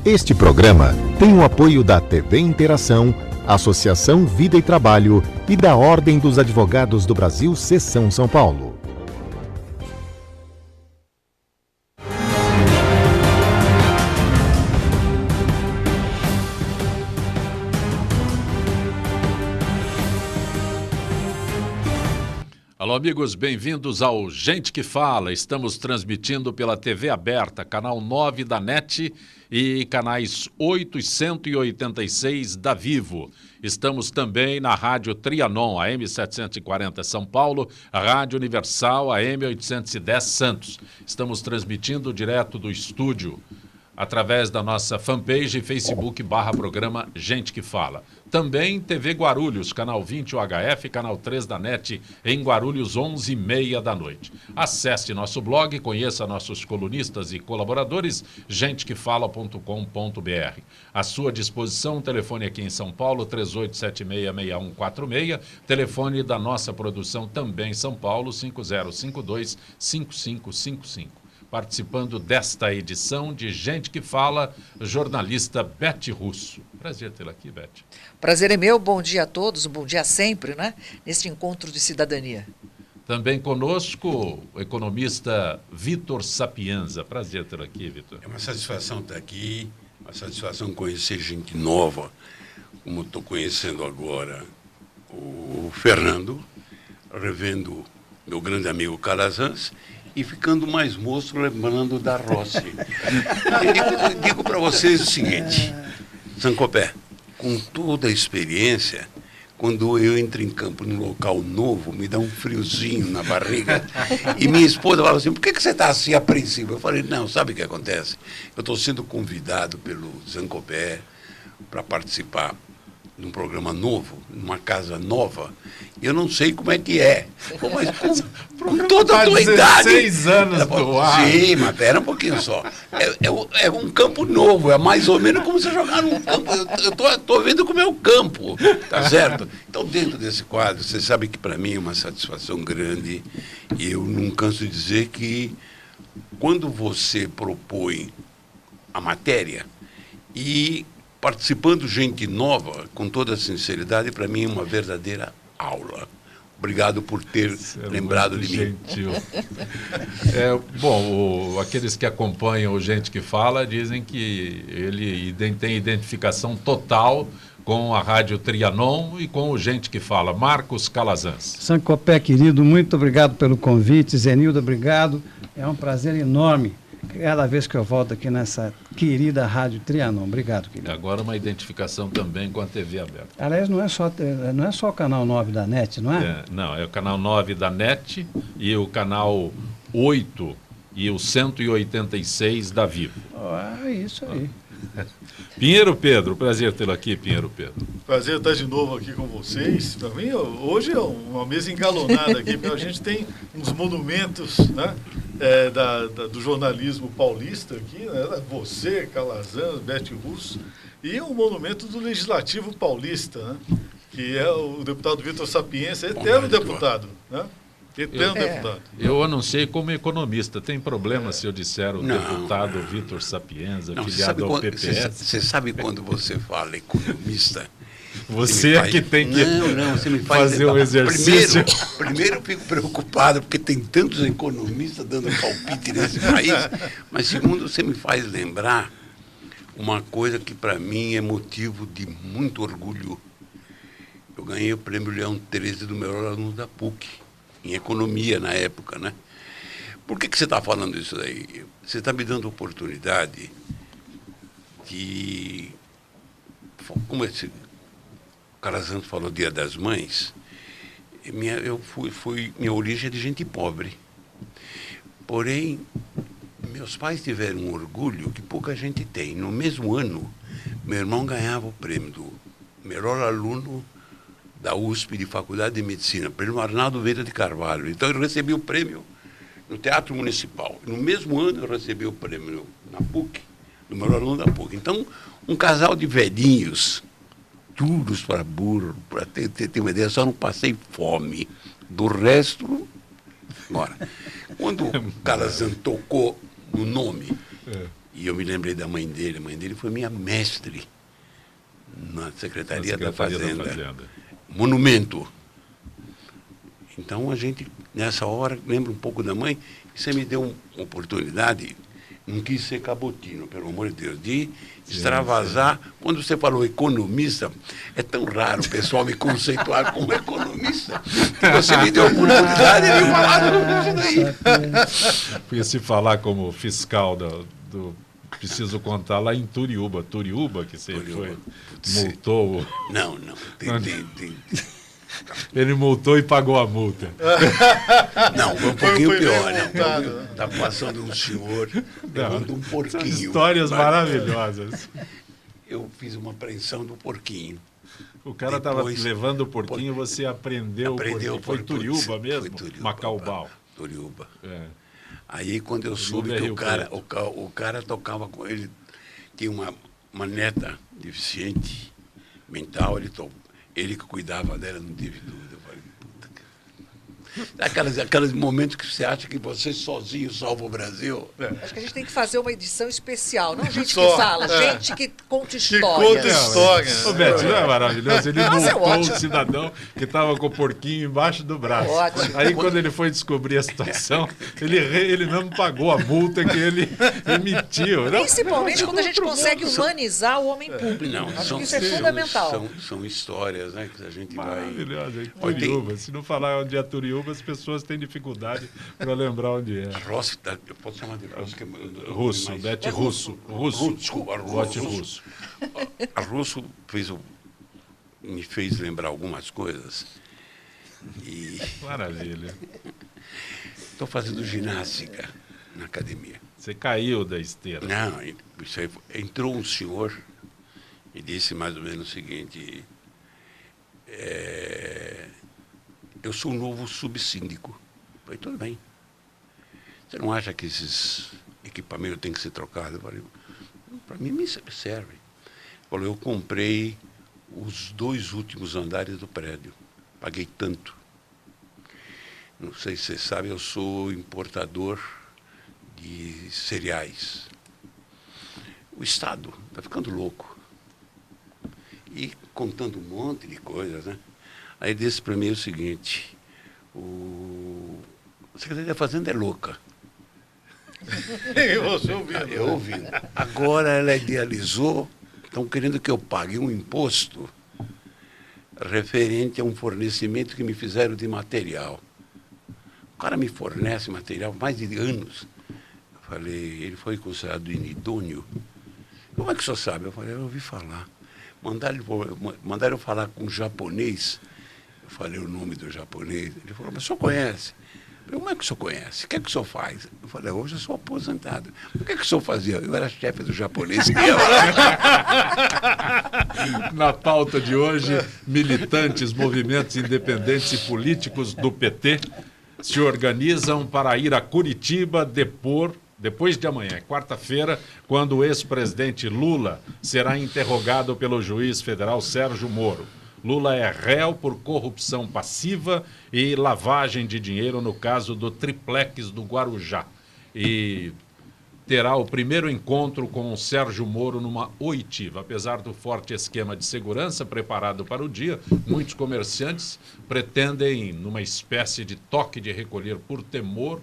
Este programa tem o apoio da TV Interação, Associação Vida e Trabalho e da Ordem dos Advogados do Brasil, Seção São Paulo. Alô, amigos, bem-vindos ao Gente que Fala. Estamos transmitindo pela TV aberta, canal 9 da NET e canais 8 e 186 da Vivo. Estamos também na Rádio Trianon, AM 740 São Paulo, Rádio Universal, AM 810 Santos. Estamos transmitindo direto do estúdio através da nossa fanpage e Facebook /programa Gente que Fala. Também TV Guarulhos, canal 20 UHF, canal 3 da NET, em Guarulhos, 11h30 da noite. Acesse nosso blog, conheça nossos colunistas e colaboradores, gentequefala.com.br. À sua disposição, telefone aqui em São Paulo, 38766146, telefone da nossa produção também em São Paulo, 5052-5555. Participando desta edição de Gente que Fala, jornalista Beth Russo. Prazer tê-la aqui, Beth. Prazer é meu, bom dia a todos, bom dia sempre, né? Neste encontro de cidadania. Também conosco o economista Vitor Sapienza. Prazer tê-lo aqui, Vitor. É uma satisfação estar aqui, uma satisfação conhecer gente nova, como estou conhecendo agora o Fernando, revendo meu grande amigo Calazans, e ficando mais moço, lembrando da Rossi. Eu digo para vocês o seguinte, Sancopé, com toda a experiência, quando eu entro em campo num local novo, me dá um friozinho na barriga. E minha esposa fala assim, por que você está assim apreensivo? Eu falei, não, sabe o que acontece? Eu estou sendo convidado pelo Sancopé para participar de um programa novo, numa casa nova, e eu não sei como é que é. Pô, mas com toda a tua idade... 16 anos do ar. Sim, mas pera um pouquinho só. É um campo novo, é mais ou menos como você jogar num campo. Eu tô vendo como é o campo, tá certo? Então, dentro desse quadro, você sabe que para mim é uma satisfação grande, e eu não canso de dizer que quando você propõe a matéria e participando gente nova, com toda sinceridade, para mim é uma verdadeira aula. Obrigado por ter lembrado de mim. Bom, aqueles que acompanham o Gente que Fala dizem que ele tem identificação total com a Rádio Trianon e com o Gente que Fala. Marcos Calazans. Sancopé, querido, muito obrigado pelo convite. Zenildo, obrigado. É um prazer enorme cada vez que eu volto aqui nessa querida Rádio Trianon. Obrigado, querido. Agora uma identificação também com a TV aberta. Aliás, não é só o canal 9 da NET, não é? Não, é o canal 9 da NET e o canal 8 e o 186 da Vivo. Isso aí. Pinheiro Pedro, prazer tê-lo aqui, Pinheiro Pedro. Prazer estar de novo aqui com vocês. Para mim, hoje é uma mesa engalonada aqui, porque a gente tem uns monumentos, né, do jornalismo paulista aqui, né, você, Calazans, Beth Russo, e um monumento do Legislativo Paulista, né, que é o deputado Vitor Sapienza, eterno deputado, né? Deputado. Eu anunciei como economista. Tem problema se eu disser o deputado Vitor Sapienza, filiado ao PPS? Você sabe quando você fala economista? Você é que tem que você me fazer o exercício. Primeiro eu fico preocupado, porque tem tantos economistas dando palpite nesse país. Mas segundo, você me faz lembrar uma coisa que para mim é motivo de muito orgulho. Eu ganhei o prêmio Leão 13 do melhor aluno da PUC. Em economia na época, né? Por que você está falando isso daí? Você está me dando oportunidade de... Como esse Calazans falou, Dia das Mães, minha origem é de gente pobre. Porém, meus pais tiveram um orgulho que pouca gente tem. No mesmo ano, meu irmão ganhava o prêmio do melhor aluno da USP de Faculdade de Medicina, prêmio Arnaldo Vieira de Carvalho. Então eu recebi o prêmio no Teatro Municipal. No mesmo ano eu recebi o prêmio na PUC, do melhor aluno da PUC. Então, um casal de velhinhos, duros para burro, para ter uma ideia, só não passei fome. Do resto, agora, quando o Calazans tocou no nome, E eu me lembrei da mãe dele. A mãe dele foi minha mestre na Secretaria da Fazenda. Monumento. Então a gente, nessa hora, lembra um pouco da mãe, e você me deu uma oportunidade, não quis ser cabotino, pelo amor de Deus, de extravasar. Quando você falou economista, é tão raro o pessoal me conceituar como economista, que você me deu a oportunidade de falar disso daí. Fui se falar como fiscal do preciso contar lá em Turiúba. Turiúba, que você foi, multou. Não. Ele multou e pagou a multa. Não, foi um pouquinho pior. Está passando um senhor levando um porquinho. São histórias maravilhosas. Eu fiz uma apreensão do porquinho. O cara estava levando o porquinho, você aprendeu o porquinho. Foi Turiúba mesmo? Foi Turiúba, Macaubal. Turiúba. É. Aí quando eu soube que o cara tocava com ele, tinha uma neta deficiente mental, ele que cuidava dela, não teve dúvida. Eu falei, puta que... Aqueles momentos que você acha que você sozinho salva o Brasil. Acho que a gente tem que fazer uma edição especial, não gente Só, que fala, gente que conta histórias. Que conta história. O Beto, não é maravilhoso? Ele multou ótimo. um cidadão que estava com o porquinho embaixo do braço. Ótimo. Aí, quando ele foi descobrir a situação, ele mesmo pagou a multa que ele emitiu. Principalmente quando a gente consegue humanizar o homem público. Não, Acho que isso é fundamental. São histórias, né, que a gente Maravilhoso. Hein? vai... Turiúba. Se não falar onde é Turiúba, as pessoas têm dificuldade para lembrar onde é. Rossi, eu posso chamar de Rossi? Russo, Bete Russo. Desculpa, Bote Russo. A Russo me fez lembrar algumas coisas. E Maravilha. estou fazendo ginástica na academia. Você caiu da esteira. Não, isso aí, entrou um senhor e disse mais ou menos o seguinte: eu sou o novo subsíndico. Eu falei, tudo bem. Você não acha que esses equipamentos têm que ser trocados? Eu falei, para mim me serve. Ele falou, eu comprei os 2 últimos andares do prédio. Paguei tanto. Não sei se você sabe, eu sou importador de cereais. O Estado está ficando louco. E contando um monte de coisas, né? Aí disse para mim o seguinte, a Secretaria da Fazenda é louca. Você ouvindo? Eu ouvindo. Agora ela idealizou, estão querendo que eu pague um imposto referente a um fornecimento que me fizeram de material. O cara me fornece material há mais de anos. Eu falei, ele foi considerado inidôneo. Como é que o senhor sabe? Eu falei, eu ouvi falar. Mandaram eu falar com um japonês. Eu falei o nome do japonês. Ele falou, mas o senhor conhece? Eu falei, como é que o senhor conhece? O que é que o senhor faz? Eu falei, hoje eu sou aposentado. O que é que o senhor fazia? Eu era chefe do japonês. Na pauta de hoje, militantes, movimentos independentes e políticos do PT se organizam para ir a Curitiba depois de amanhã, quarta-feira, quando o ex-presidente Lula será interrogado pelo juiz federal Sérgio Moro. Lula é réu por corrupção passiva e lavagem de dinheiro no caso do triplex do Guarujá. E terá o primeiro encontro com o Sérgio Moro numa oitiva. Apesar do forte esquema de segurança preparado para o dia, muitos comerciantes pretendem, numa espécie de toque de recolher por temor,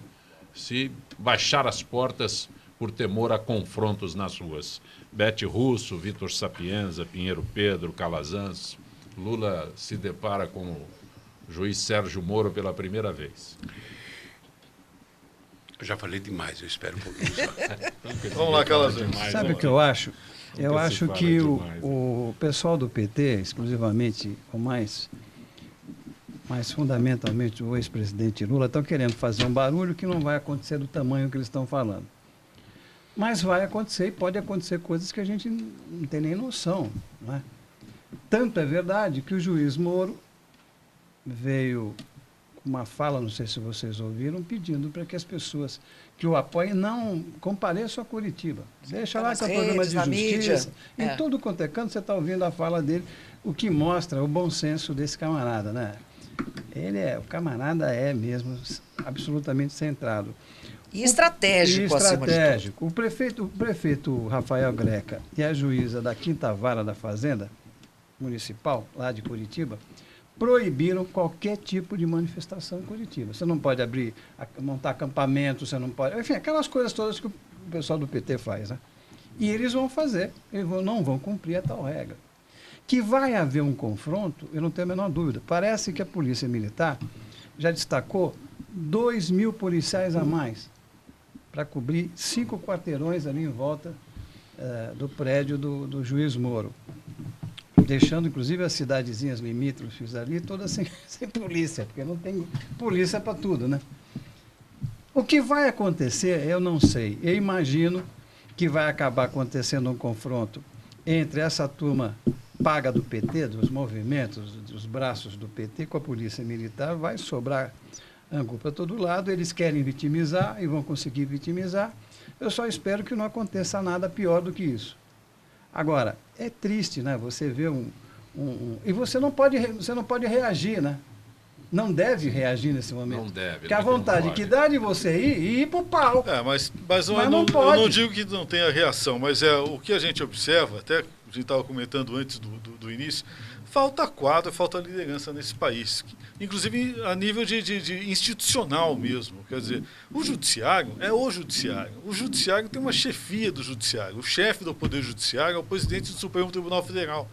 se baixar as portas por temor a confrontos nas ruas. Bete Russo, Vitor Sapienza, Pinheiro Pedro, Calazans. Lula se depara com o juiz Sérgio Moro pela primeira vez. Eu já falei demais, eu espero um pouquinho só. Vamos lá, Calazans. Sabe o que eu acho? Eu acho que demais, o pessoal do PT, exclusivamente, ou mais fundamentalmente o ex-presidente Lula, estão querendo fazer um barulho que não vai acontecer do tamanho que eles estão falando. Mas vai acontecer e pode acontecer coisas que a gente não tem nem noção, não é? Tanto é verdade que o juiz Moro veio com uma fala, não sei se vocês ouviram, pedindo para que as pessoas que o apoiem não compareçam a Curitiba. Deixa lá que é o programa de justiça. Em tudo quanto é canto, você está ouvindo a fala dele, o que mostra o bom senso desse camarada, né? O camarada é mesmo absolutamente centrado. E estratégico, acima de tudo. O prefeito Rafael Greca e a juíza da 5ª Vara da Fazenda Municipal, lá de Curitiba, proibiram qualquer tipo de manifestação em Curitiba. Você não pode montar acampamento, você não pode... Enfim, aquelas coisas todas que o pessoal do PT faz, né? E eles vão fazer, não vão cumprir a tal regra. Que vai haver um confronto, eu não tenho a menor dúvida. Parece que a Polícia Militar já destacou 2.000 policiais a mais para cobrir 5 quarteirões ali em volta do prédio do juiz Moro. Deixando, inclusive, as cidadezinhas limítrofes ali todas sem polícia, porque não tem polícia para tudo, né? O que vai acontecer, eu não sei. Eu imagino que vai acabar acontecendo um confronto entre essa turma paga do PT, dos movimentos, dos braços do PT, com a Polícia Militar. Vai sobrar ângulo para todo lado. Eles querem vitimizar e vão conseguir vitimizar. Eu só espero que não aconteça nada pior do que isso. Agora, é triste, né? Você vê e você não pode reagir, né? Não deve reagir nesse momento. Não deve. Porque a vontade que dá de você ir e ir para o pau. Mas eu não digo que não tenha reação, mas o que a gente observa, até a gente estava comentando antes do início, falta quadro, falta liderança nesse país, inclusive a nível de institucional mesmo. Quer dizer, o judiciário é o judiciário. O judiciário tem uma chefia do judiciário. O chefe do Poder Judiciário é o presidente do Supremo Tribunal Federal.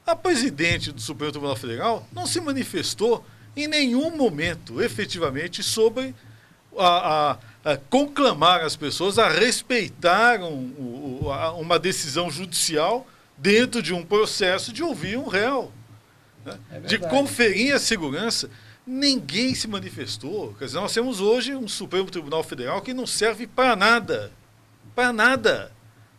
A presidente do Supremo Tribunal Federal não se manifestou em nenhum momento, efetivamente, sobre a conclamar as pessoas a respeitar uma decisão judicial dentro de um processo de ouvir um réu, né? De conferir a segurança. Ninguém se manifestou. Quer dizer, nós temos hoje um Supremo Tribunal Federal que não serve para nada. Para nada.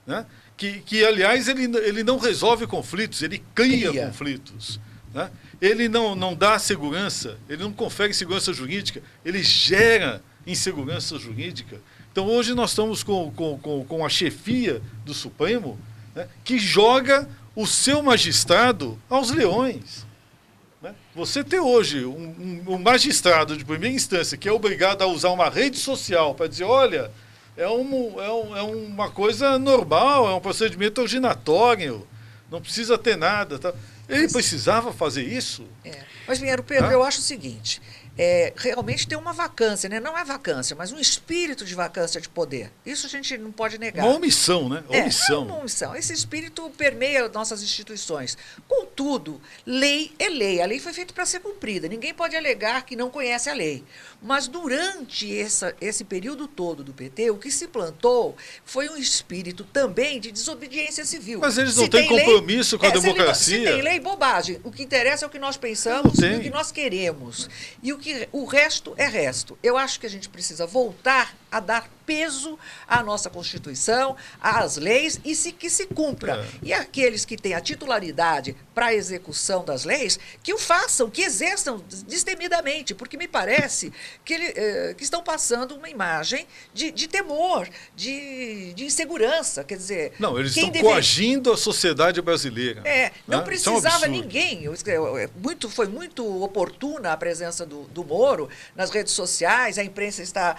Né? Que, aliás, ele não resolve conflitos, ele cria conflitos. Né? Ele não dá segurança, ele não confere segurança jurídica, ele gera insegurança jurídica. Então, hoje nós estamos com a chefia do Supremo, né, que joga o seu magistrado aos leões. Né? Você ter hoje um magistrado de primeira instância que é obrigado a usar uma rede social para dizer, olha, é uma coisa normal, é um procedimento ordinatório, não precisa ter nada. Tá? Ele precisava fazer isso? Mas, Pinheiro, Pedro, eu acho o seguinte, realmente tem uma vacância, né? Não é vacância, mas um espírito de vacância de poder. Isso a gente não pode negar. Uma omissão, né? Omissão. Uma omissão. Esse espírito permeia nossas instituições. Contudo, lei é lei. A lei foi feita para ser cumprida. Ninguém pode alegar que não conhece a lei. Mas durante esse período todo do PT, o que se plantou foi um espírito também de desobediência civil. Mas eles não têm compromisso com a democracia. Se tem lei, bobagem. O que interessa é o que nós pensamos e o que nós queremos. E o resto é resto. Eu acho que a gente precisa voltar a dar peso à nossa Constituição, às leis, e que se cumpra. E aqueles que têm a titularidade para a execução das leis, que o façam, que exerçam destemidamente, porque me parece que estão passando uma imagem de temor, de insegurança. Quer dizer... Não, eles estão coagindo a sociedade brasileira. Não precisava ninguém. Foi muito oportuna a presença do Moro nas redes sociais, a imprensa está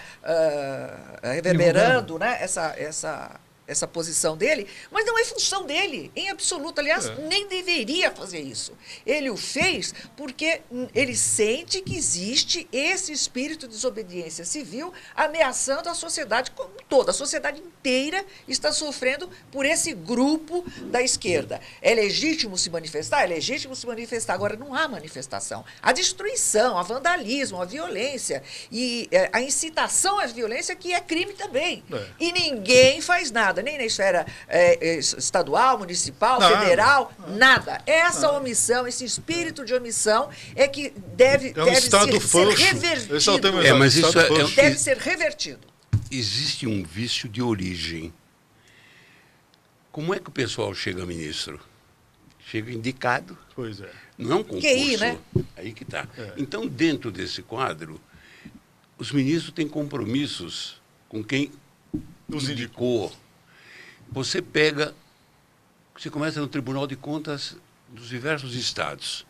reverberando, né, essa posição dele, mas não é função dele, em absoluto. Aliás, nem deveria fazer isso. Ele o fez porque ele sente que existe esse espírito de desobediência civil ameaçando a sociedade como toda. A sociedade inteira está sofrendo por esse grupo da esquerda. É legítimo se manifestar? É legítimo se manifestar. Agora, não há manifestação. A destruição, a vandalismo, a violência e a incitação à violência, que é crime também. E ninguém faz nada. Nem na esfera estadual, municipal, federal, nada. Essa omissão, esse espírito de omissão é que deve ser revertido. Mas isso deve ser revertido. Existe um vício de origem. Como é que o pessoal chega a ministro? Chega indicado. Pois é. Não é um concurso. QI, né? Aí que está. Então, dentro desse quadro, os ministros têm compromissos com quem os indicou. Você começa no Tribunal de Contas dos diversos estados.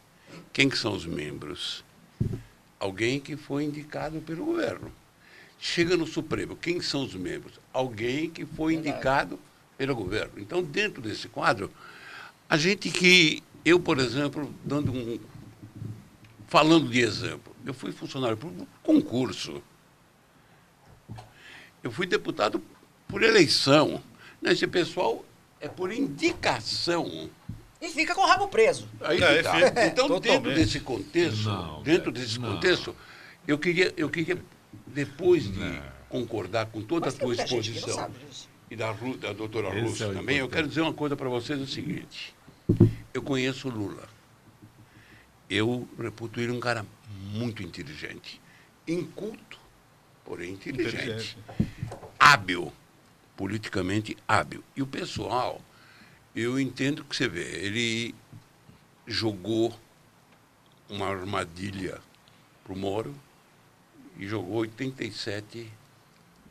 Quem que são os membros? Alguém que foi indicado pelo governo. chega no Supremo. Quem são os membros? Alguém que foi indicado pelo governo. Então, dentro desse quadro, a gente que... Eu, por exemplo, falando de exemplo, eu fui funcionário por concurso. Eu fui deputado por eleição. Esse pessoal é por indicação. E fica com o rabo preso. Aí tá. Então, dentro desse contexto, eu queria depois de concordar com toda a tua exposição e da doutora Russo também, eu quero dizer uma coisa para vocês, o seguinte. Eu conheço o Lula. Eu reputo ele um cara muito inteligente. Inculto, porém inteligente. Hábil. Politicamente hábil. E o pessoal, eu entendo que você vê, ele jogou uma armadilha para o Moro e jogou 87,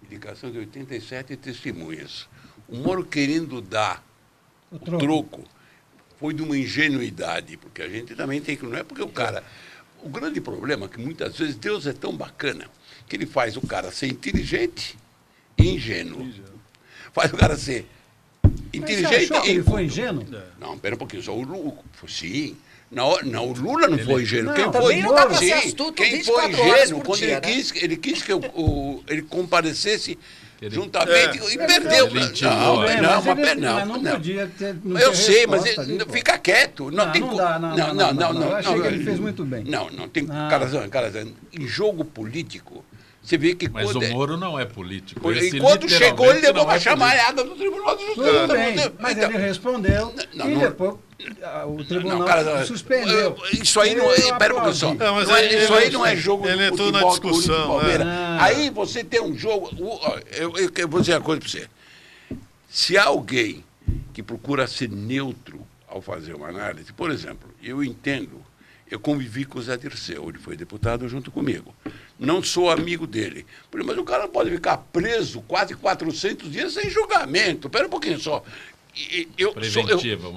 indicação de 87 testemunhas. O Moro querendo dar o troco foi de uma ingenuidade, porque a gente também tem que... Não é porque o cara... O grande problema é que muitas vezes Deus é tão bacana que ele faz o cara ser inteligente e ingênuo. Faz o cara ser inteligente. Mas você achou que ele foi ingênuo? Não, pera um pouquinho. Só o Lula. Sim. Não, o Lula não foi ingênuo. Quem foi, também não dá pra ser astuto quem foi 24 horas ingênuo, por quando dia, ele quis que ele comparecesse juntamente e perdeu. Ele intimou. Não podia ter. Eu sei, mas fica quieto. Não, eu achei que ele fez muito bem. Não tem. Carazão, em jogo político. Você vê que mas o Moro não é político. E quando chegou, ele levou uma chamalhada do Tribunal de Justiça. Tudo bem, mas ele respondeu e depois o Tribunal suspendeu. Isso aí não é... Pera um pouquinho só. Isso aí não é jogo de futebol. Ele entrou na discussão. Aí você tem um jogo... Eu vou dizer uma coisa para você. Se há alguém que procura ser neutro ao fazer uma análise, por exemplo, eu entendo... Eu convivi com o Zé Dirceu, ele foi deputado junto comigo. Não sou amigo dele. Mas o cara pode ficar preso quase 400 dias sem julgamento. Espera um pouquinho só.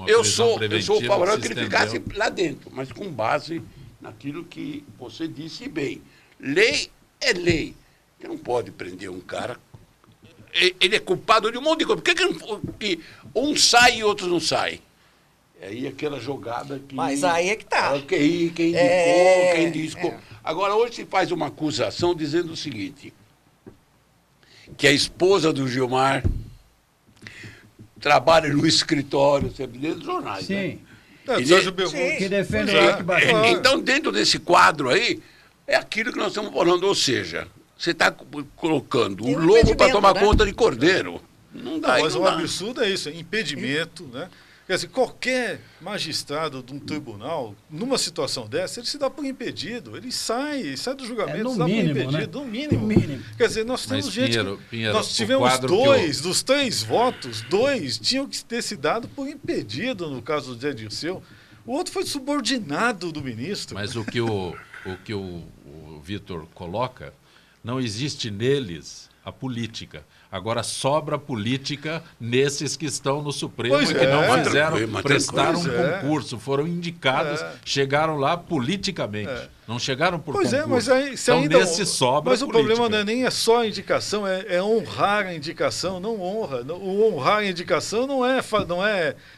Eu sou favorável que ele ficasse lá dentro, mas com base naquilo que você disse bem. Lei é lei. Você não pode prender um cara. Ele é culpado de um monte de coisa. Por que um sai e outros não saem? Aí aquela jogada que... Mas aí é que tá. Quem indicou, quem discou. Agora, hoje se faz uma acusação dizendo o seguinte, que a esposa do Gilmar trabalha no escritório, sempre dentro dos jornais. Sim. Né? Que defende o Eike Batista. Então, dentro desse quadro aí, é aquilo que nós estamos falando. Ou seja, você está colocando o lobo para tomar conta de cordeiro. Não dá. Mas o absurdo é isso, impedimento, né? Quer dizer, qualquer magistrado de um tribunal, numa situação dessa, ele se dá por impedido, ele sai do julgamento, se dá por impedido, no mínimo. Quer dizer, nós temos Pinheiro, nós tivemos dos 3 votos, 2 tinham que ter se dado por impedido, no caso do Zé Dirceu. O outro foi subordinado do ministro. Mas o que o Vitor coloca, não existe neles a política. Agora sobra política nesses que estão no Supremo e que não prestaram concurso, foram indicados, chegaram lá politicamente, não chegaram por concurso. Mas aí, então nesse sobra mas o problema não é só a indicação, é honrar a indicação, não honra. O honrar a indicação não é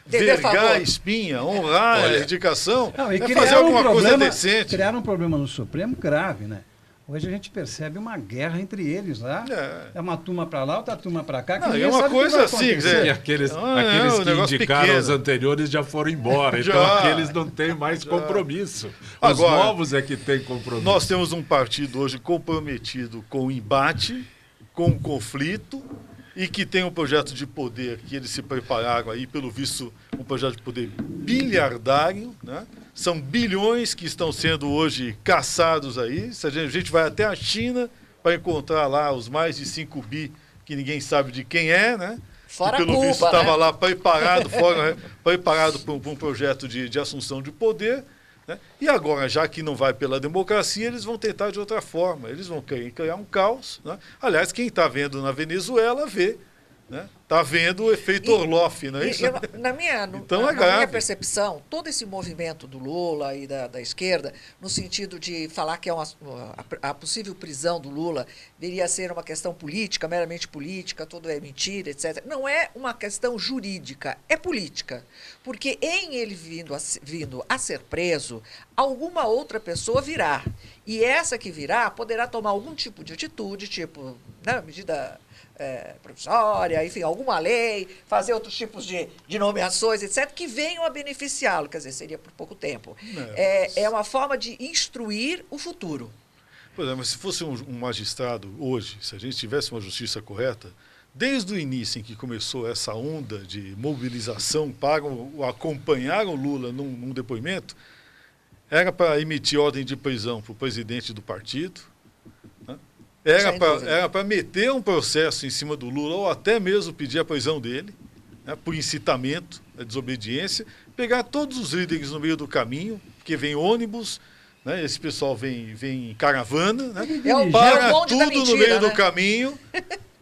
vergar a espinha, honrar a indicação é fazer alguma coisa decente. Criaram um problema no Supremo grave, né? Hoje a gente percebe uma guerra entre eles lá. É uma turma para lá, outra turma para cá. Que é uma coisa assim. E aqueles que indicaram pequeno. Os anteriores já foram embora. Então aqueles não têm mais compromisso. Os novos é que têm compromisso. Nós temos um partido hoje comprometido com o embate, com o conflito, e que tem um projeto de poder que eles se prepararam aí, pelo visto, um projeto de poder bilhardário, né? São bilhões que estão sendo hoje caçados aí. A gente vai até a China para encontrar lá os mais de 5 bi que ninguém sabe de quem é, né? Fora que, pelo Cuba, visto, estava né? lá preparado para um projeto de assunção de poder. Né? E agora, já que não vai pela democracia, eles vão tentar de outra forma. Eles vão querer criar um caos. Né? Aliás, quem está vendo na Venezuela vê, né? Está vendo o efeito Orloff, não é isso? Na minha percepção, todo esse movimento do Lula e da esquerda, no sentido de falar que a possível prisão do Lula viria a ser uma questão política, meramente política, tudo é mentira, etc. Não é uma questão jurídica, é política. Porque em ele vindo a ser preso, alguma outra pessoa virá. E essa que virá poderá tomar algum tipo de atitude, tipo, né, medida provisória, enfim, alguma lei, fazer outros tipos de nomeações, etc., que venham a beneficiá-lo, quer dizer, seria por pouco tempo. É uma forma de instruir o futuro. Pois é, mas se fosse um magistrado hoje, se a gente tivesse uma justiça correta, desde o início em que começou essa onda de mobilização para acompanhar o Lula num depoimento, era para emitir ordem de prisão para o presidente do partido, né? Era para meter um processo em cima do Lula, ou até mesmo pedir a prisão dele, né, por incitamento, a desobediência, pegar todos os líderes no meio do caminho, porque vem ônibus, né, esse pessoal vem em caravana, né, para tudo no meio do caminho,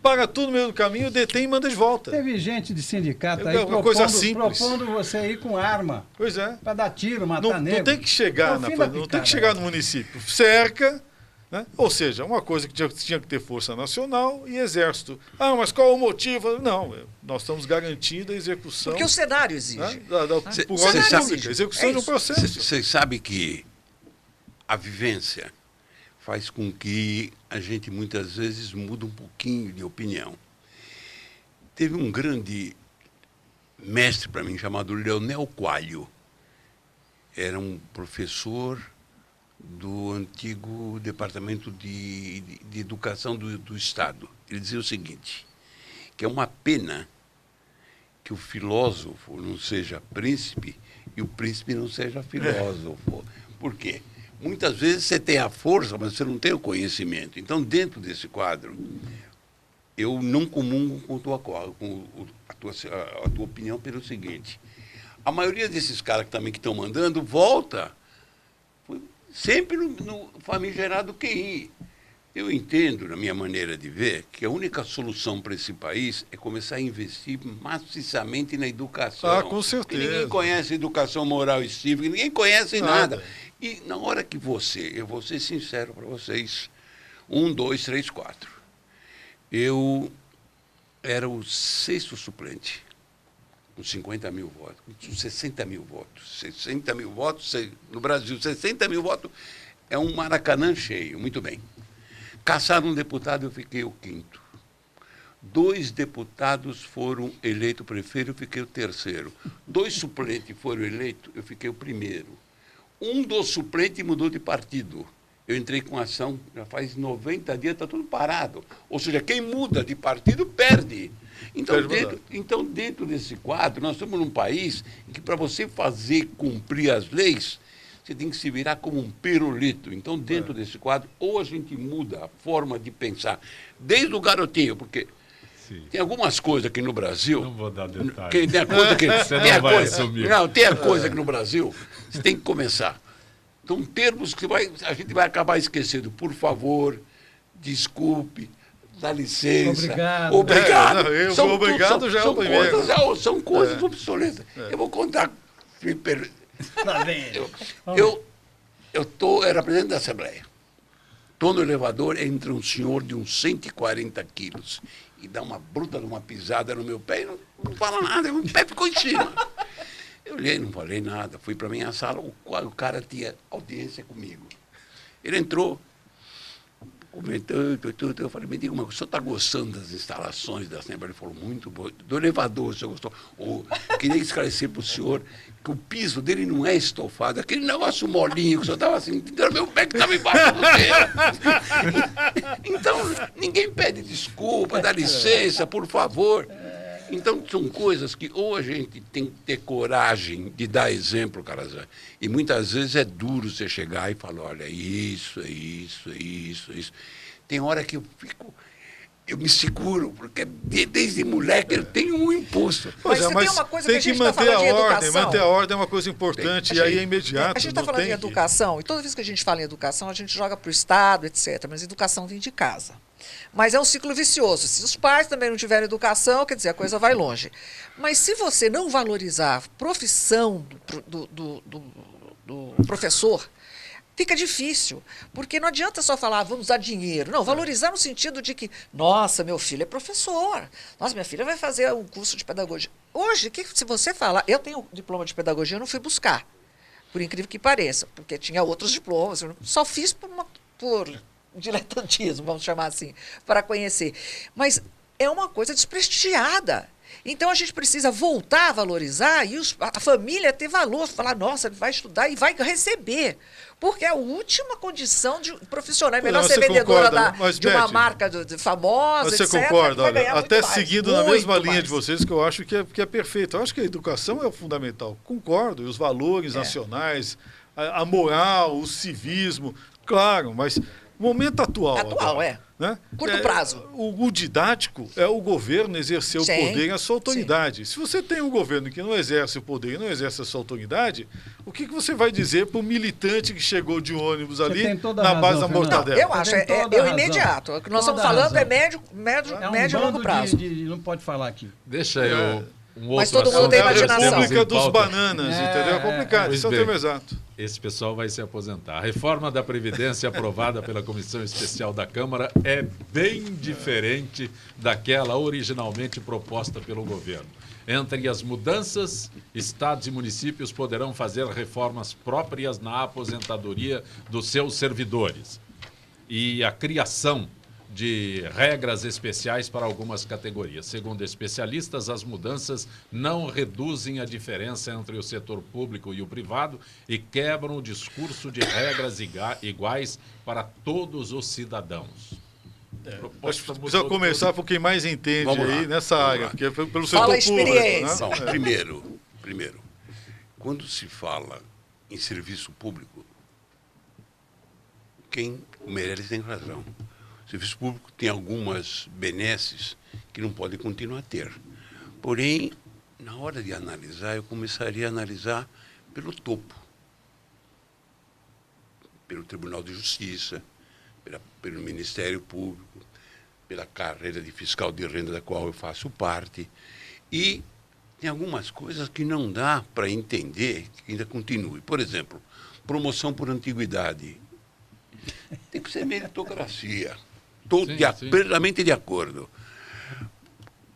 para tudo no meio do caminho, detém e manda de volta. Teve gente de sindicato aí propondo você ir com arma. Pois é. Para dar tiro, matar negro. Não tem que chegar, não tem que chegar no município. Cerca. Né? Ou seja, uma coisa que tinha que ter Força Nacional e Exército. Ah, mas qual o motivo? Não, nós estamos garantindo a execução. Porque o cenário exige. Né? Por ordem pública, execução de um processo. Vocês sabem que a vivência faz com que a gente muitas vezes muda um pouquinho de opinião. Teve um grande mestre para mim chamado Leonel Coelho. Era um professor do antigo Departamento de Educação do Estado. Ele dizia o seguinte, que é uma pena que o filósofo não seja príncipe e o príncipe não seja filósofo. Por quê? Muitas vezes você tem a força, mas você não tem o conhecimento. Então, dentro desse quadro, eu não comungo com a tua opinião pelo seguinte. A maioria desses caras que estão mandando volta sempre no famigerado QI. Eu entendo, na minha maneira de ver, que a única solução para esse país é começar a investir maciçamente na educação. Ah, com certeza. Porque ninguém conhece educação moral e cívica, ninguém conhece nada. E na hora que eu vou ser sincero para vocês, 1, 2, 3, 4. Eu era o 6º suplente, com 50 mil votos, com 60 mil votos. 60 mil votos, no Brasil, 60 mil votos é um Maracanã cheio, muito bem. Caçaram um deputado, eu fiquei o 5º. 2 deputados foram eleitos prefeito, eu fiquei o 3º. 2 suplentes foram eleitos, eu fiquei o 1º. Um dos suplentes mudou de partido. Eu entrei com ação, já faz 90 dias, está tudo parado. Ou seja, quem muda de partido perde. Então, dentro desse quadro, nós estamos num país em que, para você fazer cumprir as leis, você tem que se virar como um pirulito. Então, dentro desse quadro, ou a gente muda a forma de pensar, desde o garotinho, porque tem algumas coisas aqui no Brasil... Não vou dar detalhes. Tem a coisa que... Você não vai assumir. Não, tem a coisa que no Brasil, você tem que começar. Então, termos que a gente vai acabar esquecendo. Por favor, desculpe, dá licença. Obrigado. Obrigado já é o primeiro. São coisas obsoletas. Eu vou contar. Eu era presidente da Assembleia. Estou no elevador, entra um senhor de uns 140 quilos e dá uma bruta de uma pisada no meu pé e não fala nada, o pé ficou em cima. Eu olhei, não falei nada, fui para a minha sala, o cara tinha audiência comigo. Ele entrou, comentando tudo, eu falei, me diga uma coisa, o senhor está gostando das instalações da Assembleia? Ele falou, muito bom. Do elevador, o senhor gostou? Eu queria esclarecer para o senhor que o piso dele não é estofado, aquele negócio molinho que o senhor estava assim, meu pé que estava embaixo do dedo. Então, ninguém pede desculpa, dá licença, por favor. Então, são coisas que ou a gente tem que ter coragem de dar exemplo, Calazans, e muitas vezes é duro você chegar e falar, olha, isso. Tem hora que eu me seguro, porque desde moleque eu tenho um impulso. Mas tem uma coisa que a gente está falando de educação. Manter a ordem é uma coisa importante, e aí é imediato. A gente está falando de educação, e toda vez que a gente fala em educação, a gente joga para o Estado, etc. Mas educação vem de casa. Mas é um ciclo vicioso. Se os pais também não tiverem educação, quer dizer, a coisa vai longe. Mas se você não valorizar a profissão do professor, fica difícil, porque não adianta só falar, vamos dar dinheiro. Não, valorizar no sentido de que, nossa, meu filho é professor. Nossa, minha filha vai fazer um curso de pedagogia. Hoje, se você falar, eu tenho diploma de pedagogia, eu não fui buscar, por incrível que pareça, porque tinha outros diplomas, eu só fiz por diletantismo, vamos chamar assim, para conhecer. Mas é uma coisa desprestigiada. Então, a gente precisa voltar a valorizar e a família ter valor, falar, nossa, ele vai estudar e vai receber. Porque é a última condição de profissional. É melhor ser vendedora de uma marca famosa, mas você etc. Concorda, olha, até mais, seguindo na mesma linha de vocês, que eu acho que é perfeito. Eu acho que a educação é o fundamental. Concordo, e os valores nacionais, a moral, o civismo, claro, mas momento atual. Agora, né? Curto prazo. O didático é o governo exercer o poder e a sua autoridade. Se você tem um governo que não exerce o poder e não exerce a sua autoridade, o que você vai dizer para o militante que chegou de ônibus ali na base da mortadela? Eu acho, é o imediato. O que nós estamos falando é médio e longo prazo. Não pode falar aqui. Deixa eu... Mas todo mundo tem imaginação. A República dos Bananas, entendeu? É complicado, isso é o termo exato. Esse pessoal vai se aposentar. A reforma da Previdência aprovada pela Comissão Especial da Câmara é bem diferente daquela originalmente proposta pelo governo. Entre as mudanças, estados e municípios poderão fazer reformas próprias na aposentadoria dos seus servidores. E a criação de regras especiais para algumas categorias. Segundo especialistas, as mudanças não reduzem a diferença entre o setor público e o privado e quebram o discurso de regras iguais para todos os cidadãos. Precisa começar por quem mais entende aí nessa área, porque é pelo setor público. Né? Bom, primeiro, quando se fala em serviço público, quem merece tem razão. O serviço público tem algumas benesses que não pode continuar a ter. Porém, na hora de analisar, eu começaria a analisar pelo topo. Pelo Tribunal de Justiça, pelo Ministério Público, pela carreira de fiscal de renda da qual eu faço parte. E tem algumas coisas que não dá para entender que ainda continue. Por exemplo, promoção por antiguidade. Tem que ser meritocracia. Estou plenamente de acordo.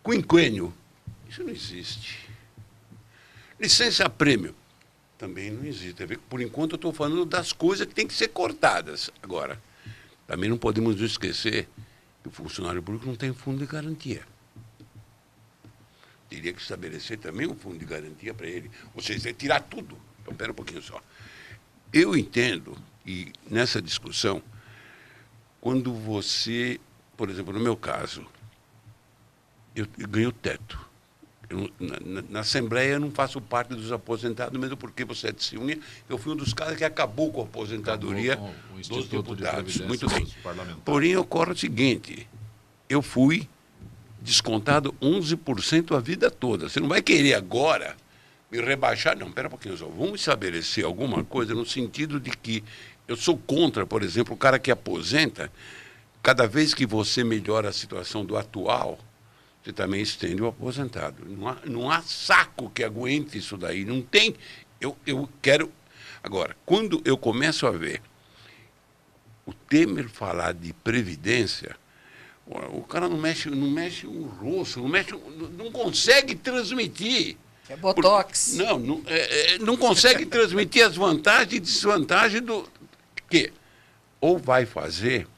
Quinquênio, isso não existe. Licença-prêmio, também não existe. Por enquanto, eu estou falando das coisas que têm que ser cortadas. Agora, também não podemos esquecer que o funcionário público não tem fundo de garantia. Teria que estabelecer também um fundo de garantia para ele. Ou seja, tirar tudo. Então, espera um pouquinho só. Eu entendo, e nessa discussão, quando você, por exemplo, no meu caso, eu ganho teto. Na Assembleia eu não faço parte dos aposentados, mesmo porque você é testemunha. Eu fui um dos caras que acabou com a aposentadoria dos deputados. Muito bem. Porém, ocorre o seguinte, eu fui descontado 11% a vida toda. Você não vai querer agora me rebaixar? Não, espera um pouquinho só. Vamos estabelecer alguma coisa no sentido de que eu sou contra, por exemplo, o cara que aposenta, cada vez que você melhora a situação do atual, você também estende o aposentado. Não há saco que aguente isso daí. Não tem. Eu quero... Agora, quando eu começo a ver o Temer falar de previdência, o cara não mexe um rosto, não consegue transmitir. É botox. Não consegue transmitir as vantagens e desvantagens do... que ou vai fazer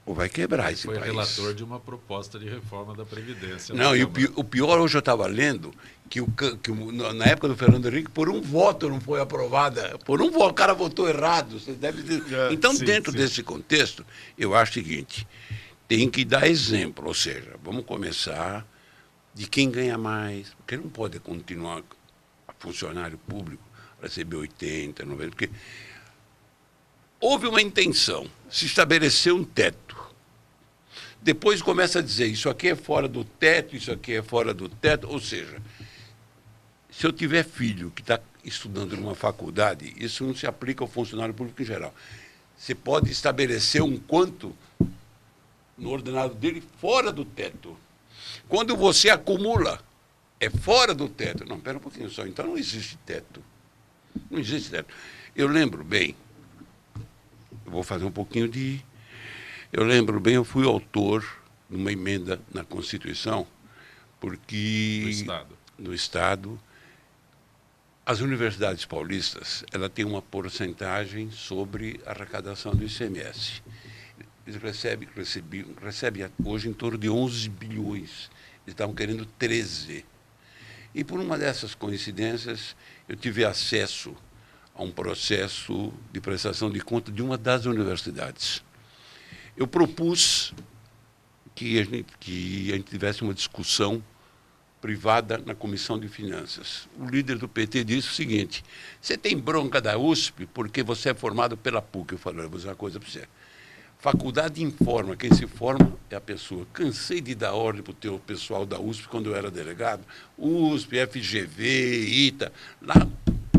ou vai quebrar esse país. Foi relator de uma proposta de reforma da Previdência. Não, e o pior, hoje eu estava lendo, que na época do Fernando Henrique, por um voto não foi aprovada. Por um voto, o cara votou errado. Você deve dizer. Então, dentro desse contexto, eu acho o seguinte, tem que dar exemplo, ou seja, vamos começar de quem ganha mais, porque não pode continuar a funcionário público receber 80, 90, porque houve uma intenção, se estabeleceu um teto. Depois começa a dizer, isso aqui é fora do teto, isso aqui é fora do teto. Ou seja, se eu tiver filho que está estudando numa faculdade, isso não se aplica ao funcionário público em geral. Você pode estabelecer um quanto no ordenado dele fora do teto. Quando você acumula, é fora do teto. Não, espera um pouquinho só. Então não existe teto. Não existe teto. Eu lembro bem, eu vou fazer um pouquinho de... Eu lembro bem, eu fui autor de uma emenda na Constituição, porque... No Estado. As universidades paulistas, ela tem uma porcentagem sobre a arrecadação do ICMS. Eles recebem hoje em torno de 11 bilhões. Eles estavam querendo 13. E por uma dessas coincidências, eu tive acesso a um processo de prestação de conta de uma das universidades. Eu propus que a gente tivesse uma discussão privada na Comissão de Finanças. O líder do PT disse o seguinte: você tem bronca da USP porque você é formado pela PUC. Eu falei, eu vou dizer uma coisa para você. Faculdade informa, quem se forma é a pessoa. Cansei de dar ordem para o teu pessoal da USP quando eu era delegado. USP, FGV, ITA. Lá,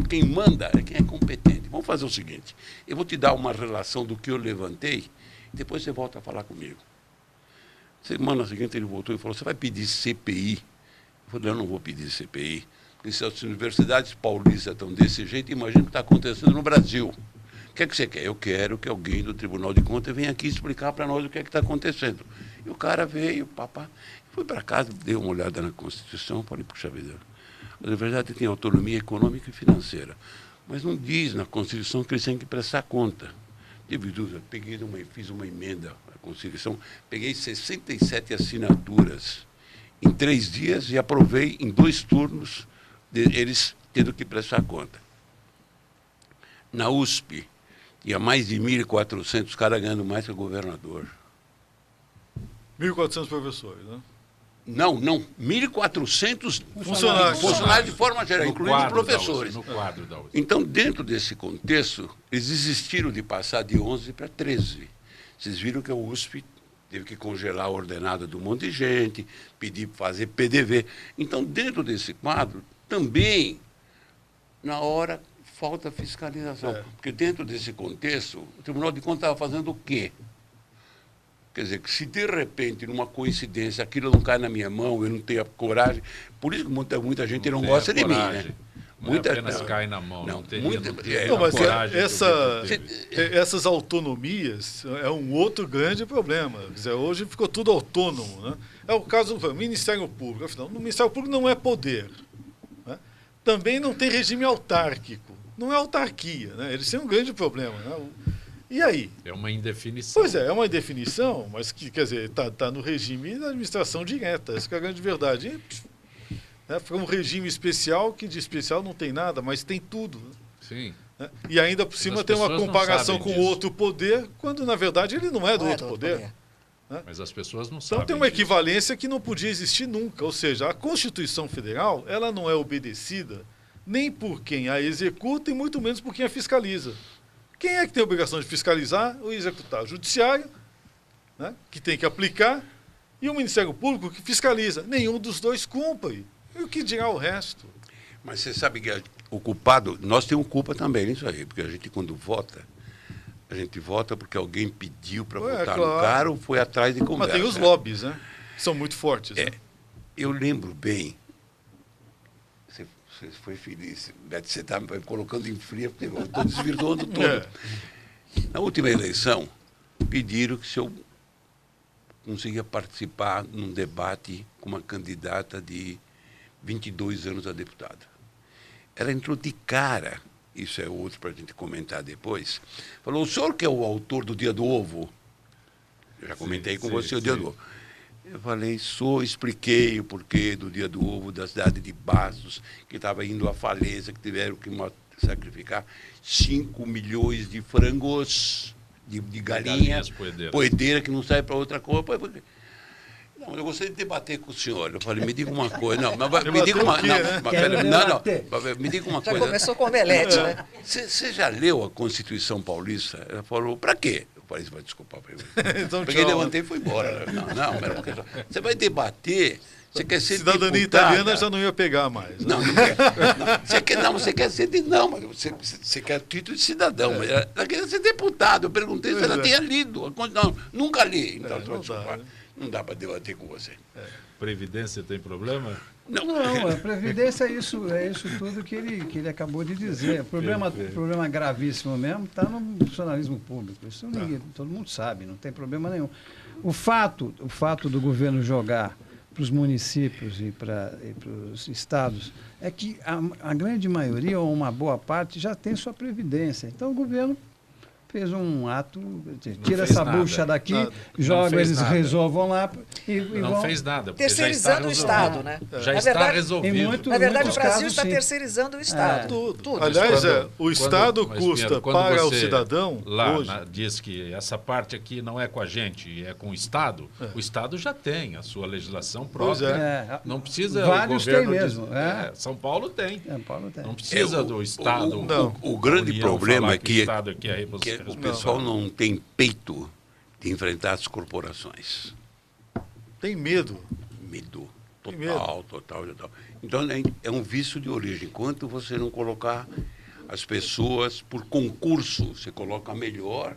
quem manda é quem é competente. Vamos fazer o seguinte, eu vou te dar uma relação do que eu levantei, e depois você volta a falar comigo. Semana seguinte ele voltou e falou, você vai pedir CPI? Eu falei, eu não vou pedir CPI. Porque se as universidades paulistas estão desse jeito, imagina o que está acontecendo no Brasil. O que é que você quer? Eu quero que alguém do Tribunal de Contas venha aqui explicar para nós o que é que está acontecendo. E o cara veio, papá, fui para casa, dei uma olhada na Constituição, falei, puxa vida, a universidade tem autonomia econômica e financeira, mas não diz na Constituição que eles têm que prestar conta. Tive dúvida, fiz uma emenda à Constituição, peguei 67 assinaturas em 3 dias e aprovei em 2 turnos eles tendo que prestar conta. Na USP, tinha mais de 1.400 caras ganhando mais que o governador. 1.400 professores, né? Não, 1.400 funcionários de forma geral, incluindo os professores. No quadro da USP. Então, dentro desse contexto, eles desistiram de passar de 11 para 13. Vocês viram que a USP teve que congelar a ordenada de um monte de gente, pedir para fazer PDV. Então, dentro desse quadro, também, na hora, falta fiscalização. Porque dentro desse contexto, o Tribunal de Contas estava fazendo o quê? Quer dizer, que se de repente, numa coincidência, aquilo não cai na minha mão, eu não tenho a coragem, por isso que muita gente não gosta de mim, né? Muita apenas cai na mão, não teria mas coragem. Essas autonomias é um outro grande problema. Quer dizer, hoje ficou tudo autônomo, né? É o caso do Ministério Público. Afinal, o Ministério Público não é poder, né? Também não tem regime autárquico. Não é autarquia, né? Eles têm um grande problema, né? E aí? É uma indefinição. Pois é uma indefinição, mas que, quer dizer, está no regime da administração direta. Essa que é a grande verdade. Né? Foi um regime especial, que de especial não tem nada, mas tem tudo. Sim. Né? E ainda por cima tem uma comparação com outro poder, quando na verdade ele não é do outro poder. Né? Mas as pessoas não sabem. Então tem uma equivalência que não podia existir nunca. Ou seja, a Constituição Federal ela não é obedecida nem por quem a executa e muito menos por quem a fiscaliza. Quem é que tem a obrigação de fiscalizar ou executar? O Judiciário, né, que tem que aplicar, e o Ministério Público que fiscaliza. Nenhum dos dois cumpre. E o que dirá o resto? Mas você sabe que o culpado, nós temos culpa também nisso aí, porque a gente quando vota, a gente vota porque alguém pediu para votar no cara ou foi atrás de conversa. Mas tem os lobbies, né? Que são muito fortes. Né? Eu lembro bem, você foi feliz, Beto, você está me colocando em fria, porque eu estou desvirtuando tudo. Na última eleição, pediram que se eu conseguia participar num debate com uma candidata de 22 anos a deputada. Ela entrou de cara, isso é outro para a gente comentar depois, falou, o senhor que é o autor do Dia do Ovo? Eu já comentei com você o Dia do Ovo. Eu falei, expliquei o porquê do Dia do Ovo da cidade de Bastos, que estava indo à falência, que tiveram que sacrificar 5 milhões de frangos, de galinha poedeira, que não sai para outra coisa. Não, eu gostaria de debater com o senhor. Eu falei, me diga uma coisa. Não, mas me diga uma coisa. Me diga uma coisa. Já começou com omelete, né? Você já leu a Constituição Paulista? Ela falou, para quê? Eu falei, você vai desculpar para mim. Então, porque eu levantei e fui embora. Não, você vai debater Você quer ser Cidadania deputada? italiana já não ia pegar mais. Né? Não, não quer. Você quer ser não, mas você quer título de cidadão. Mas ela queria ser deputada. Eu perguntei se ela tinha lido. Não, nunca li. Então, não dá para debater com você. Previdência tem problema? Não, a Previdência é isso tudo que ele acabou de dizer. O problema gravíssimo mesmo está no funcionalismo público. Isso todo mundo sabe, não tem problema nenhum. O fato do governo jogar para os municípios e para os estados é que a grande maioria, ou uma boa parte, já tem sua Previdência. Então o governo fez um ato, tira essa bucha daqui, joga, eles resolvam lá e não vão... fez nada. Terceirizando o Estado, né? Já está resolvido. Na verdade, o Brasil está terceirizando o Estado. Tudo. Aliás, o Estado custa para o cidadão. Lá hoje, diz que essa parte aqui não é com a gente, é com o Estado. O Estado já tem a sua legislação própria. Não precisa vários o governo tem mesmo. São Paulo tem. Paulo tem. Não precisa do Estado. O grande problema é que o Estado aqui é o pessoal não tem peito de enfrentar as corporações. tem medo. Medo. Tem Total. Então, é um vício de origem. Enquanto você não colocar as pessoas por concurso, você coloca a melhor,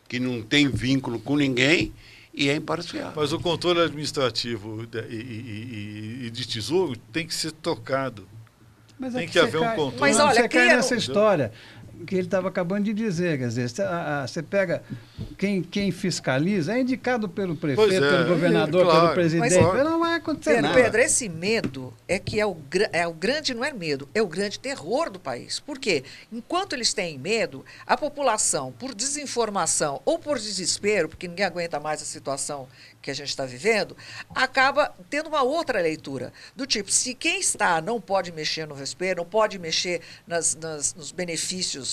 que não tem vínculo com ninguém e é imparcial. Mas o controle administrativo e de tesouro tem que ser trocado. Mas tem que haver um controle. Mas olha, você cai nessa história que ele estava acabando de dizer, quer dizer, você pega quem fiscaliza, é indicado pelo prefeito, pelo governador, pelo presidente, mas não vai acontecer nada. Pedro, esse medo é que é o grande, não é medo, é o grande terror do país. Por quê? Enquanto eles têm medo, a população, por desinformação ou por desespero, porque ninguém aguenta mais a situação que a gente está vivendo, acaba tendo uma outra leitura, do tipo, se quem está não pode mexer no vespeiro, não pode mexer nos benefícios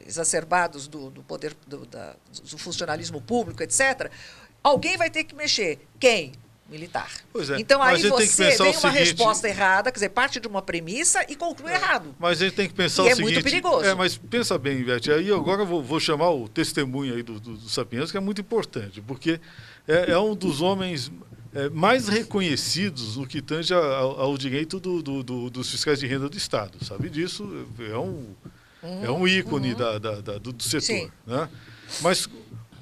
exacerbados do poder, do funcionalismo público, etc., alguém vai ter que mexer. Quem? Militar. Pois é. Então, aí você vem uma resposta errada, quer dizer, parte de uma premissa e conclui errado. Mas a gente tem que pensar o seguinte... é muito perigoso. Mas pensa bem, Ivete, aí agora eu vou chamar o testemunho aí do Sapiens, que é muito importante, porque é um dos homens mais reconhecidos no que tange ao direito dos fiscais de renda do Estado. Sabe disso? É um ícone do setor. Sim. Né? Mas...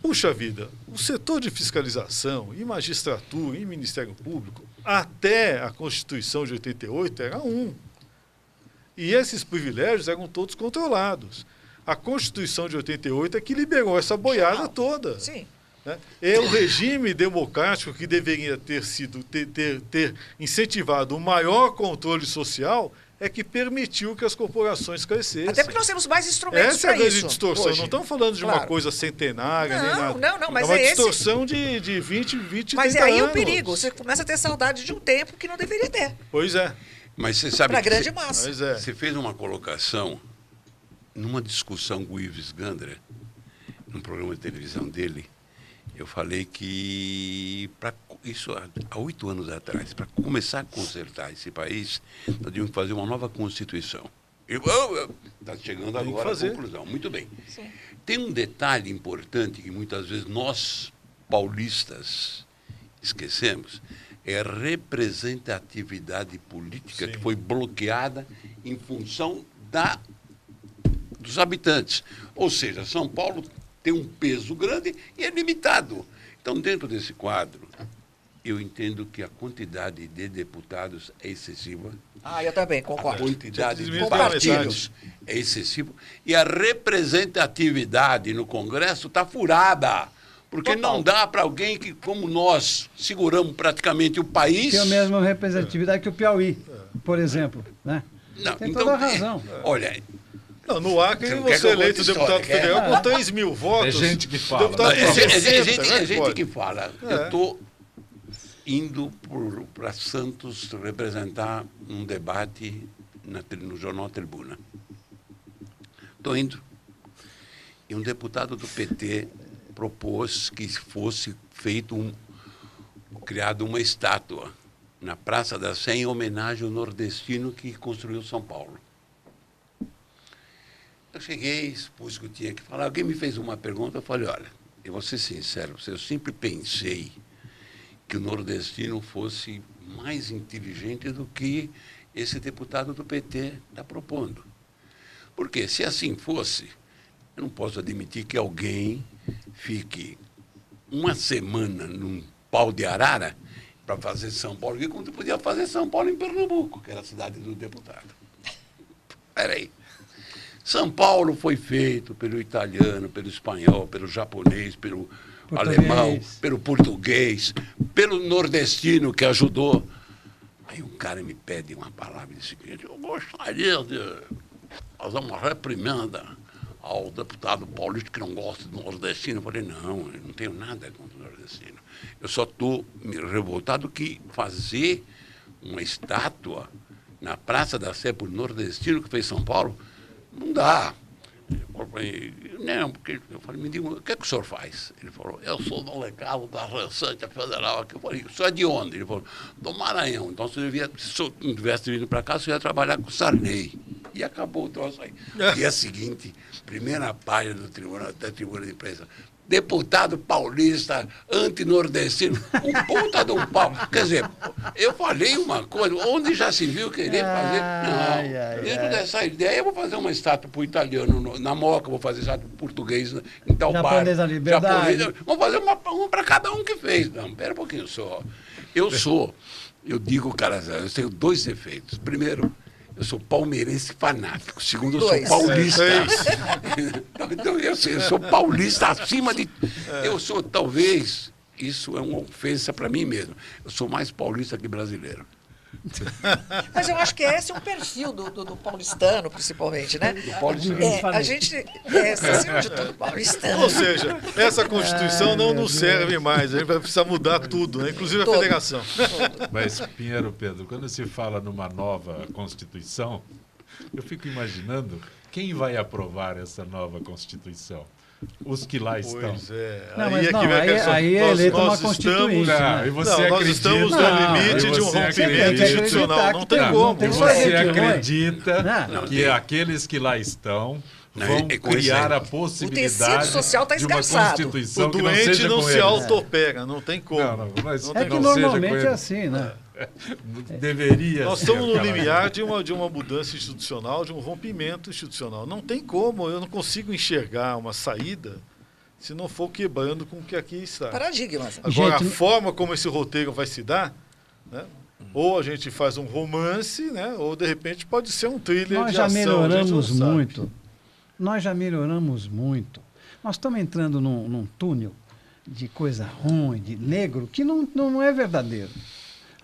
puxa vida, o setor de fiscalização e magistratura e Ministério Público, até a Constituição de 88, era um. E esses privilégios eram todos controlados. A Constituição de 88 é que liberou essa boiada toda. Sim. Né? É o regime democrático que deveria ter incentivado o maior controle social é que permitiu que as corporações crescessem. Até porque nós temos mais instrumentos para isso. Essa é a grande distorção. Hoje. Não estamos falando de uma coisa centenária, nem nada. Não, mas é uma distorção de 20, 30 mas anos. Mas é aí o perigo. Você começa a ter saudade de um tempo que não deveria ter. Pois é. Mas você sabe para a grande massa. Você fez uma colocação numa discussão com o Ives Gandra, num programa de televisão dele. Eu falei que, isso há 8 anos atrás, para começar a consertar esse país, nós tínhamos que fazer uma nova Constituição. Está chegando agora a conclusão. Muito bem. Sim. Tem um detalhe importante que muitas vezes nós, paulistas, esquecemos, é a representatividade política que foi bloqueada em função dos habitantes. Ou seja, São Paulo tem um peso grande e é limitado. Então, dentro desse quadro, eu entendo que a quantidade de deputados é excessiva. Eu também concordo. A quantidade de partidos é excessiva. E a representatividade no Congresso está furada. Porque não dá para alguém que, como nós, seguramos praticamente o país... Tem a mesma representatividade que o Piauí, por exemplo. Né? Não, tem toda a razão. Olha... Não, no Acre você é eleito deputado federal com 3 mil votos. É gente que fala. É gente que fala. Eu estou indo para Santos representar um debate no jornal Tribuna. Estou indo. E um deputado do PT propôs que fosse criado uma estátua na Praça da Sé em homenagem ao nordestino que construiu São Paulo. Eu cheguei, expus o que eu tinha que falar. Alguém me fez uma pergunta, eu falei, olha, eu vou ser sincero, eu sempre pensei que o nordestino fosse mais inteligente do que esse deputado do PT está propondo. Porque se assim fosse, eu não posso admitir que alguém fique uma semana num pau de arara para fazer São Paulo, que quando podia fazer São Paulo em Pernambuco, que era a cidade do deputado. Peraí. São Paulo foi feito pelo italiano, pelo espanhol, pelo japonês, pelo alemão, pelo português, pelo nordestino que ajudou. Aí um cara me pede uma palavra e diz: eu gostaria de fazer uma reprimenda ao deputado paulista que não gosta do nordestino. Eu falei: não, eu não tenho nada contra o nordestino. Eu só estou revoltado que fazer uma estátua na Praça da Sé por nordestino que fez São Paulo, não dá. Eu falei: não, porque eu falei: me diga, o que é que o senhor faz? Ele falou: eu sou delegado da Receita Federal. Eu falei: o senhor é de onde? Ele falou: do Maranhão. Então, se eu não tivesse vindo para cá, você ia trabalhar com o Sarney. E acabou o troço aí. Dia seguinte, primeira página da tribuna de imprensa: deputado paulista antinordestino, um puta de um pau. Quer dizer, eu falei uma coisa, onde já se viu querer fazer? Não, dentro dessa ideia, eu vou fazer uma estátua para o italiano na Moca, vou fazer estátua para o português em tal bar. Japonês na Liberdade. Vamos fazer uma para cada um que fez. Não, pera um pouquinho só. Eu digo, cara, eu tenho dois defeitos. Primeiro, eu sou palmeirense fanático. Segundo, eu sou paulista. Então, eu sou paulista acima de... Eu sou, talvez, isso é uma ofensa para mim mesmo. Eu sou mais paulista que brasileiro. Mas eu acho que esse é um perfil do paulistano, principalmente, né? Do paulistano. A gente é, acima de tudo, paulistano. Ou seja, essa Constituição não nos serve mais. A gente vai precisar mudar tudo, né? Inclusive a federação. Mas, Pinheiro Pedro, quando se fala numa nova Constituição, eu fico imaginando quem vai aprovar essa nova Constituição. Os que lá estão. Pois é. Não, mas não, aí é eleita uma constituinte. E você nós estamos no limite de um rompimento institucional. Não tem como. E você acredita que aqueles que lá estão vão criar a possibilidade social tá de uma Constituição que não seja com eles. O doente não se autopega, não tem como. É que normalmente é assim, né? Deveria Nós ser estamos no aquela- limiar de uma mudança institucional, de um rompimento institucional. Não tem como, eu não consigo enxergar uma saída se não for quebrando com o que aqui está. Paradigmas. Agora, Gente, a forma como esse roteiro vai se dar, né? Ou a gente faz um romance, né? Ou de repente pode ser um thriller Nós de já ação. melhoramos muito. Nós já melhoramos muito. Nós estamos entrando num túnel de coisa ruim, de negro, que não é verdadeiro.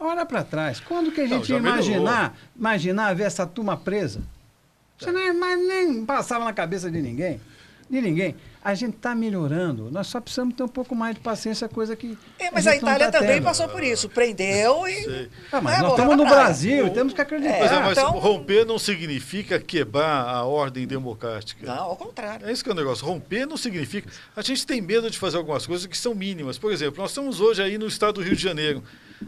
Olha para trás. Quando que a gente já ia imaginar ver essa turma presa? Isso nem passava na cabeça de ninguém. A gente está melhorando. Nós só precisamos ter um pouco mais de paciência, coisa que. Mas a gente não Itália tá também tendo. passou por isso. Prendeu e. Sei. Mas nós voltou estamos no pra trás. Brasil e temos que acreditar. Mas então- romper não significa quebrar a ordem democrática. Não, ao contrário. É isso que é o negócio. Romper não significa... A gente tem medo de fazer algumas coisas que são mínimas. Por exemplo, nós estamos hoje aí no estado do Rio de Janeiro.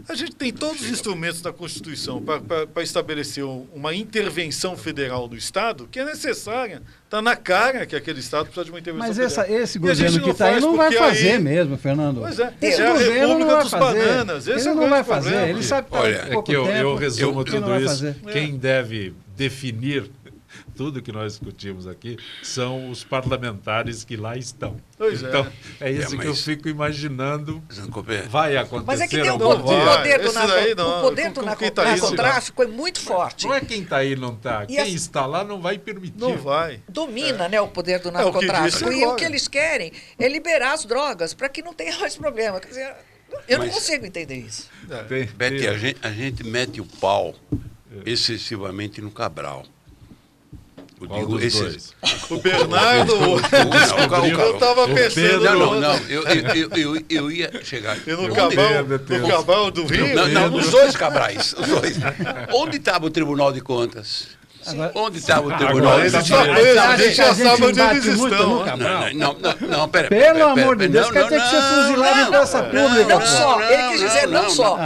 A gente tem todos os instrumentos da Constituição para estabelecer uma intervenção federal do Estado que é necessária. Está na cara que aquele Estado precisa de uma intervenção Mas federal. esse E a gente governo que está aí faz não vai porque fazer aí- mesmo, Fernando. Pois é. Esse É a governo não República vai dos fazer. Bananas. Esse Ele é o não vai grande fazer. problema. Ele sabe que Olha, tá é pouco que eu tempo. resumo Ele não tudo vai isso. fazer. Quem deve definir tudo que nós discutimos aqui são os parlamentares que lá estão. Pois é. Então, é isso É, que eu mas- fico imaginando Zancopé, vai acontecer. Mas é que tem ou o não poder, vai. poder do Esse daí não. o poder do Com quem tá aí, narcotráfico é muito forte. Não é quem está aí não está. E Quem as- está lá não vai permitir. Não vai. Domina, né, o poder do o que narcotráfico. disse E o agora. que eles querem é liberar as drogas para que não tenha mais problema. Quer dizer, eu não Mas- consigo entender isso. Bete, a gente mete o pau excessivamente no Cabral. Eu Qual dos dois? O Bernardo... Não, calma. Eu estava pensando... Pedro- Não, eu ia chegar. E no Pedro. Cabal do Rio... Não, os dois Cabrais. Os dois. Onde estava o Tribunal de Contas? Agora, Onde estava o Agora tribunal? ele Eles tá já, preso. a gente já sabe onde eles estão. Não, pera. Pelo amor de Deus, quer ter que ser fuzilado em praça pública. Não só, ele quis dizer não só.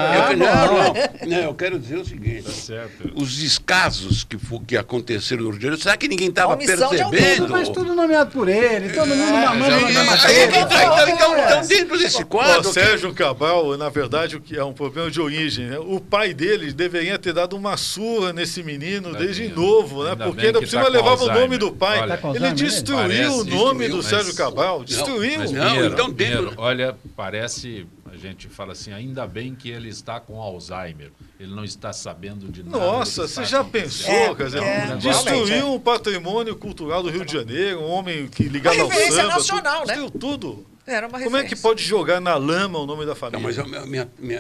Eu quero dizer o seguinte. Tá certo. Os descasos que aconteceram no Rio de Janeiro, será que ninguém estava Omissão de percebendo? Mas tudo nomeado por ele, todo mundo mamando na mesma Então, dentro desse O quadro... Sérgio Cabral, na verdade, o que é um problema de origem, né? O pai dele deveria ter dado uma surra nesse menino desde novo, né? Ainda Porque bem ainda que por cima tá com levava o nome Alzheimer. do pai. Olha, Tá com Ele Alzheimer, destruiu o parece, nome do mas- Sérgio Cabral. Destruiu. Mas, Não, Pinheiro, então dentro- Pinheiro, olha, parece, a gente fala assim, ainda bem que ele está com Alzheimer. Ele não está sabendo de nada. Nossa, do que você está já acontecendo. pensou, quer dizer, realmente, destruiu um patrimônio cultural do Rio de Janeiro, um homem que ligado Uma ao referência samba, nacional, né? destruiu tudo. Era uma Como é que referência. pode jogar na lama o nome da Não, família? mas a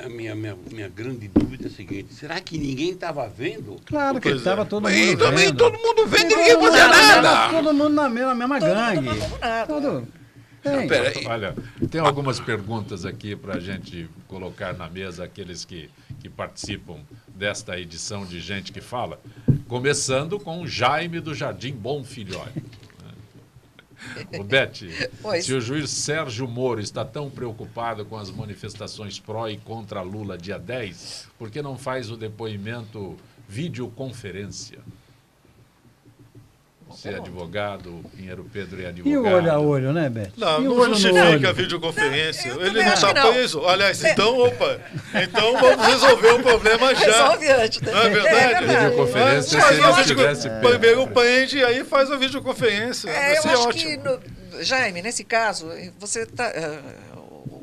minha grande dúvida é a seguinte, será que ninguém estava vendo? Claro que Pois estava é. todo E mundo também vendo. todo mundo vendo e Todo ninguém mundo fazia na nada. Todo mundo na mesma Todo mundo gangue. mancomunado. Todo... Não, Tem. pera aí. Olha, tem algumas perguntas aqui para a gente colocar na mesa, aqueles que participam desta edição de Gente que Fala. Começando com o Jaime do Jardim Bom Filhote. O Bete, Pois. se o juiz Sérgio Moro está tão preocupado com as manifestações pró e contra Lula dia 10, por que não faz o depoimento videoconferência? Você é advogado, o Pinheiro Pedro é advogado. E o olho a olho, né, Beto? Não, e o não olho no justifica a olho? videoconferência. Eu Ele também não acho está que não. preso. Aliás, então, opa. Então vamos resolver o problema já. Resolve antes. Né? Não é verdade? Videoconferência, Faz se uma ele videoconferência. estivesse preso. Primeiro prende, aí faz a videoconferência. Vai Eu ser acho ótimo. que, Jaime, nesse caso, você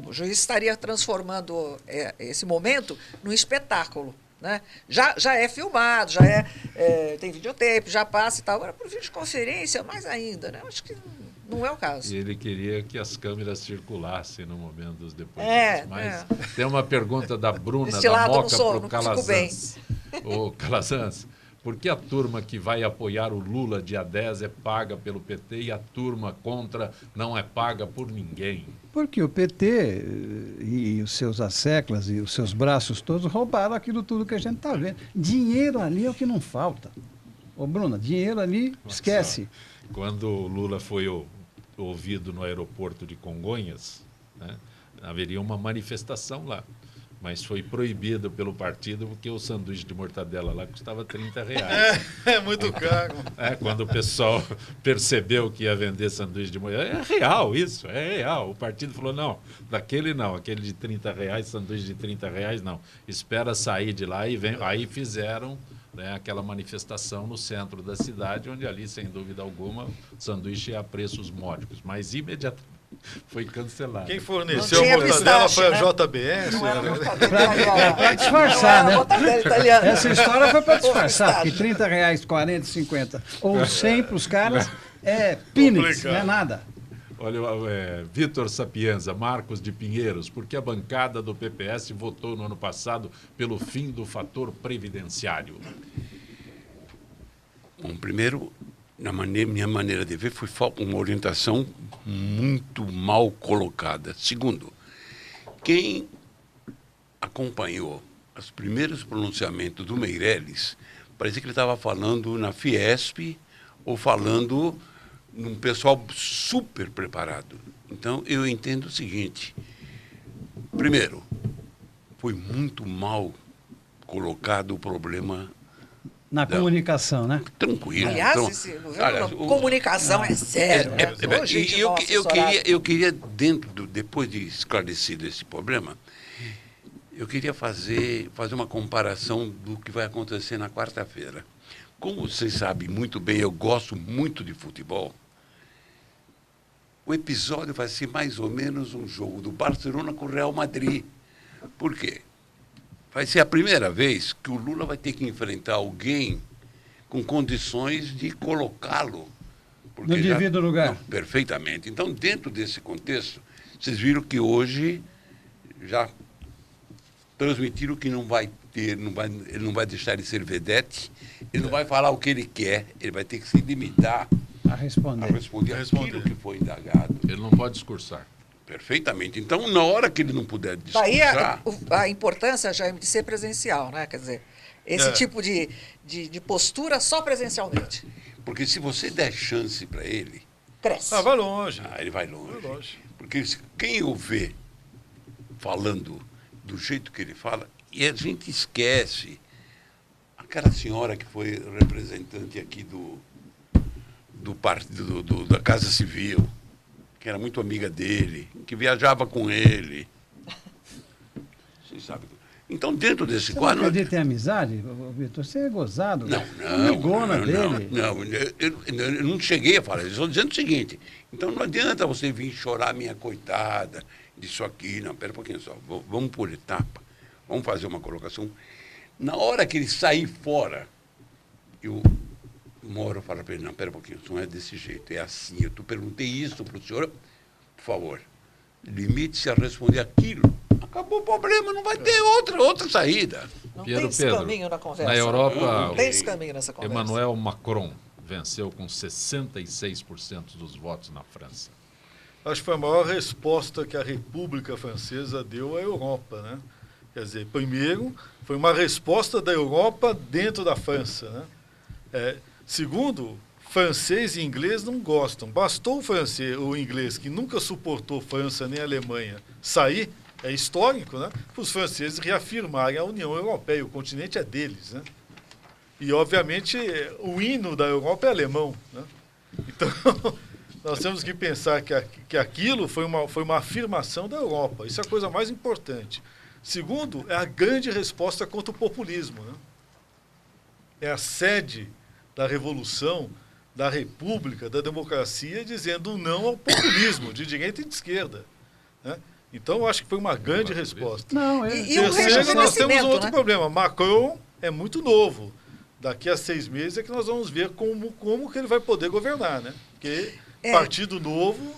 o juiz estaria transformando esse momento num espetáculo. Né? Já é filmado, tem videotape, já passa e tal. Agora, por videoconferência, mais ainda. Né? Eu acho que não é o caso. E ele queria que as câmeras circulassem no momento dos depoimentos. Mas tem uma pergunta da Bruna, Desse da lado eu não Moca, sou, para o não fico bem. Calazans. Ô, Calazans, por que a turma que vai apoiar o Lula dia 10 é paga pelo PT e a turma contra não é paga por ninguém? Porque o PT e os seus asseclas e os seus braços todos roubaram aquilo tudo que a gente está vendo. Dinheiro ali é o que não falta. Ô, Bruna, dinheiro ali, esquece. Quando o Lula foi ouvido no aeroporto de Congonhas, né, haveria uma manifestação lá. Mas foi proibido pelo partido porque o sanduíche de mortadela lá custava R$30. É muito caro. Quando o pessoal percebeu que ia vender sanduíche de mortadela, é real isso, é real. O partido falou, não, daquele não, aquele de R$30, sanduíche de R$30 não. Espera sair de lá e vem. Aí fizeram, né, aquela manifestação no centro da cidade, onde ali, sem dúvida alguma, o sanduíche ia a preços módicos. Mas imediatamente foi cancelado. Quem forneceu a Não tinha mortadela pistache, foi a né? JBS. Não era né? mortadela italiana. Pra disfarçar, Não era né? mortadela italiana. Essa história foi para disfarçar, Pistache. que R$30, 40, 50 ou 100 para os caras é peanuts, não é nada. Olha, Vitor Sapienza, Marcos de Pinheiros, porque a bancada do PPS votou no ano passado pelo fim do fator previdenciário? Bom, primeiro, minha maneira de ver, foi uma orientação muito mal colocada. Segundo, quem acompanhou os primeiros pronunciamentos do Meirelles, parecia que ele estava falando na Fiesp ou falando num pessoal super preparado. Então, eu entendo o seguinte. Primeiro, foi muito mal colocado o problema. Na comunicação, né? Tranquilo. Aliás, então, esse governo, comunicação é sério. Né? Ô, gente mal assessorada. eu queria, depois de esclarecido esse problema, eu queria fazer uma comparação do que vai acontecer na quarta-feira. Como vocês sabem muito bem, eu gosto muito de futebol. O episódio vai ser mais ou menos um jogo do Barcelona com o Real Madrid. Por quê? Vai ser a primeira vez que o Lula vai ter que enfrentar alguém com condições de colocá-lo. No devido lugar. Não, perfeitamente. Então, dentro desse contexto, vocês viram que hoje já transmitiram que não vai ter, ele não vai deixar de ser vedete, ele não vai falar o que ele quer, ele vai ter que se limitar A responder. a responder aquilo que foi indagado. Ele não pode discursar. Perfeitamente. Então, na hora que ele não puder Daí discursar... a importância, Jaime, de ser presencial, né? Quer dizer, esse tipo de postura só presencialmente. Porque se você der chance para ele, Cresce. Vai longe. ele vai longe. Vai longe. Porque quem o vê falando do jeito que ele fala, e a gente esquece aquela senhora que foi representante aqui do partido da Casa Civil, que era muito amiga dele, que viajava com ele. Você sabe. Então, dentro desse Você quadro... não acredita em amizade, Vitor? Você é gozado. Não, Amigona dele. eu não cheguei a falar. Eu estou dizendo o seguinte, então não adianta você vir chorar, minha coitada, disso aqui. Não, pera um pouquinho só, vamos por etapa, vamos fazer uma colocação. Na hora que ele sair fora, eu Moro fala para ele, não, pera um pouquinho, não é desse jeito, é assim. Eu perguntei isso para o senhor, por favor, limite-se a responder aquilo. Acabou o problema, não vai ter outra saída. Não Pedro, tem esse caminho na conversa. Na Europa, Não tem esse caminho nessa conversa. Emmanuel Macron venceu com 66% dos votos na França. Acho que foi a maior resposta que a República Francesa deu à Europa, né? Quer dizer, primeiro, foi uma resposta da Europa dentro da França, né? Segundo, francês e inglês não gostam. Bastou o inglês, que nunca suportou França nem Alemanha, sair, é histórico, né? Para os franceses reafirmarem a União Europeia, o continente é deles, né? E, obviamente, o hino da Europa é alemão, né? Então, nós temos que pensar que aquilo foi uma afirmação da Europa. Isso é a coisa mais importante. Segundo, é a grande resposta contra o populismo, né? É a sede da revolução, da república, da democracia, dizendo não ao populismo, de direita e de esquerda, né? Então, eu acho que foi uma grande resposta. Não, E um Terceiro, nós temos um outro né? problema. Macron é muito novo. Daqui a 6 meses é que nós vamos ver como que ele vai poder governar, né? Porque partido novo,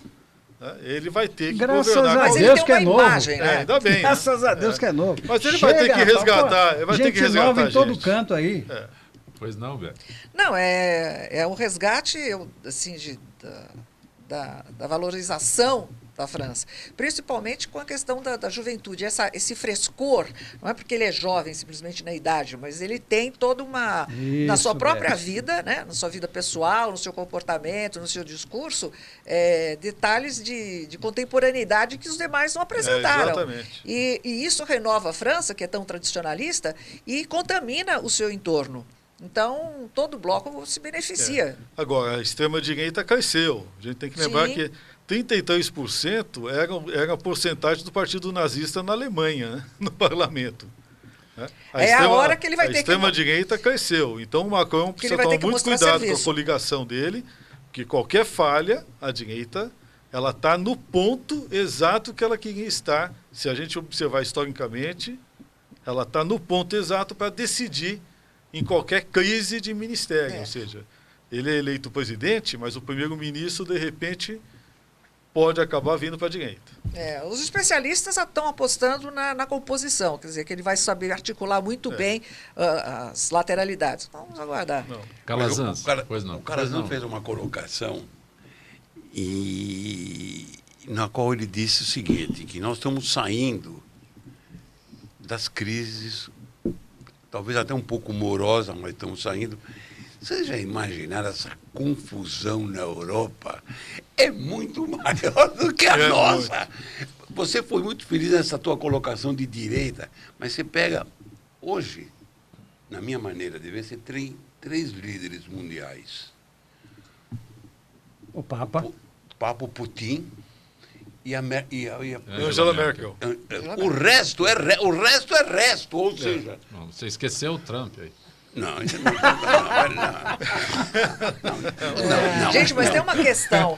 né, ele vai ter que Graças governar. a Mas Deus ele que é tem uma novo. imagem, né? Ainda bem. Graças a Deus que é novo. Mas ele vai ter que resgatar. Ele vai ter que gente resgatar nova a em todo gente. canto aí. Pois não, Beto? Não, é um resgate assim, da valorização da França, principalmente com a questão da juventude, esse frescor, não é porque ele é jovem simplesmente na idade, mas ele tem toda uma, na sua própria vida, né, na sua vida pessoal, no seu comportamento, no seu discurso, detalhes de contemporaneidade que os demais não apresentaram. Exatamente. E isso renova a França, que é tão tradicionalista, e contamina o seu entorno. Então, todo bloco se beneficia. Agora, a extrema-direita cresceu. A gente tem que lembrar que 33% era a porcentagem do Partido Nazista na Alemanha, né? No parlamento. Né? A hora que ele vai ter que... A extrema-direita cresceu. Então, o Macron precisa tomar muito cuidado com a coligação dele, porque qualquer falha, a direita, ela está no ponto exato que ela queria estar. Se a gente observar historicamente, ela está no ponto exato para decidir em qualquer crise de ministério. Ou seja, ele é eleito presidente, mas o primeiro-ministro, de repente, pode acabar vindo para a direita. Os especialistas estão apostando na composição, quer dizer, que ele vai saber articular muito bem as lateralidades. Vamos aguardar. Calazans, o Calazans fez uma colocação na qual ele disse o seguinte, que nós estamos saindo das crises, talvez até um pouco morosa, mas estamos saindo. Vocês já imaginaram essa confusão na Europa? É muito maior do que a nossa. Você foi muito feliz nessa tua colocação de direita, mas você pega, hoje, na minha maneira de ver, você tem 3 líderes mundiais. O Papa. O Putin e a Angela Merkel. O resto é resto, ou seja... Não, você esqueceu o Trump aí. Não. Gente, mas tem uma questão.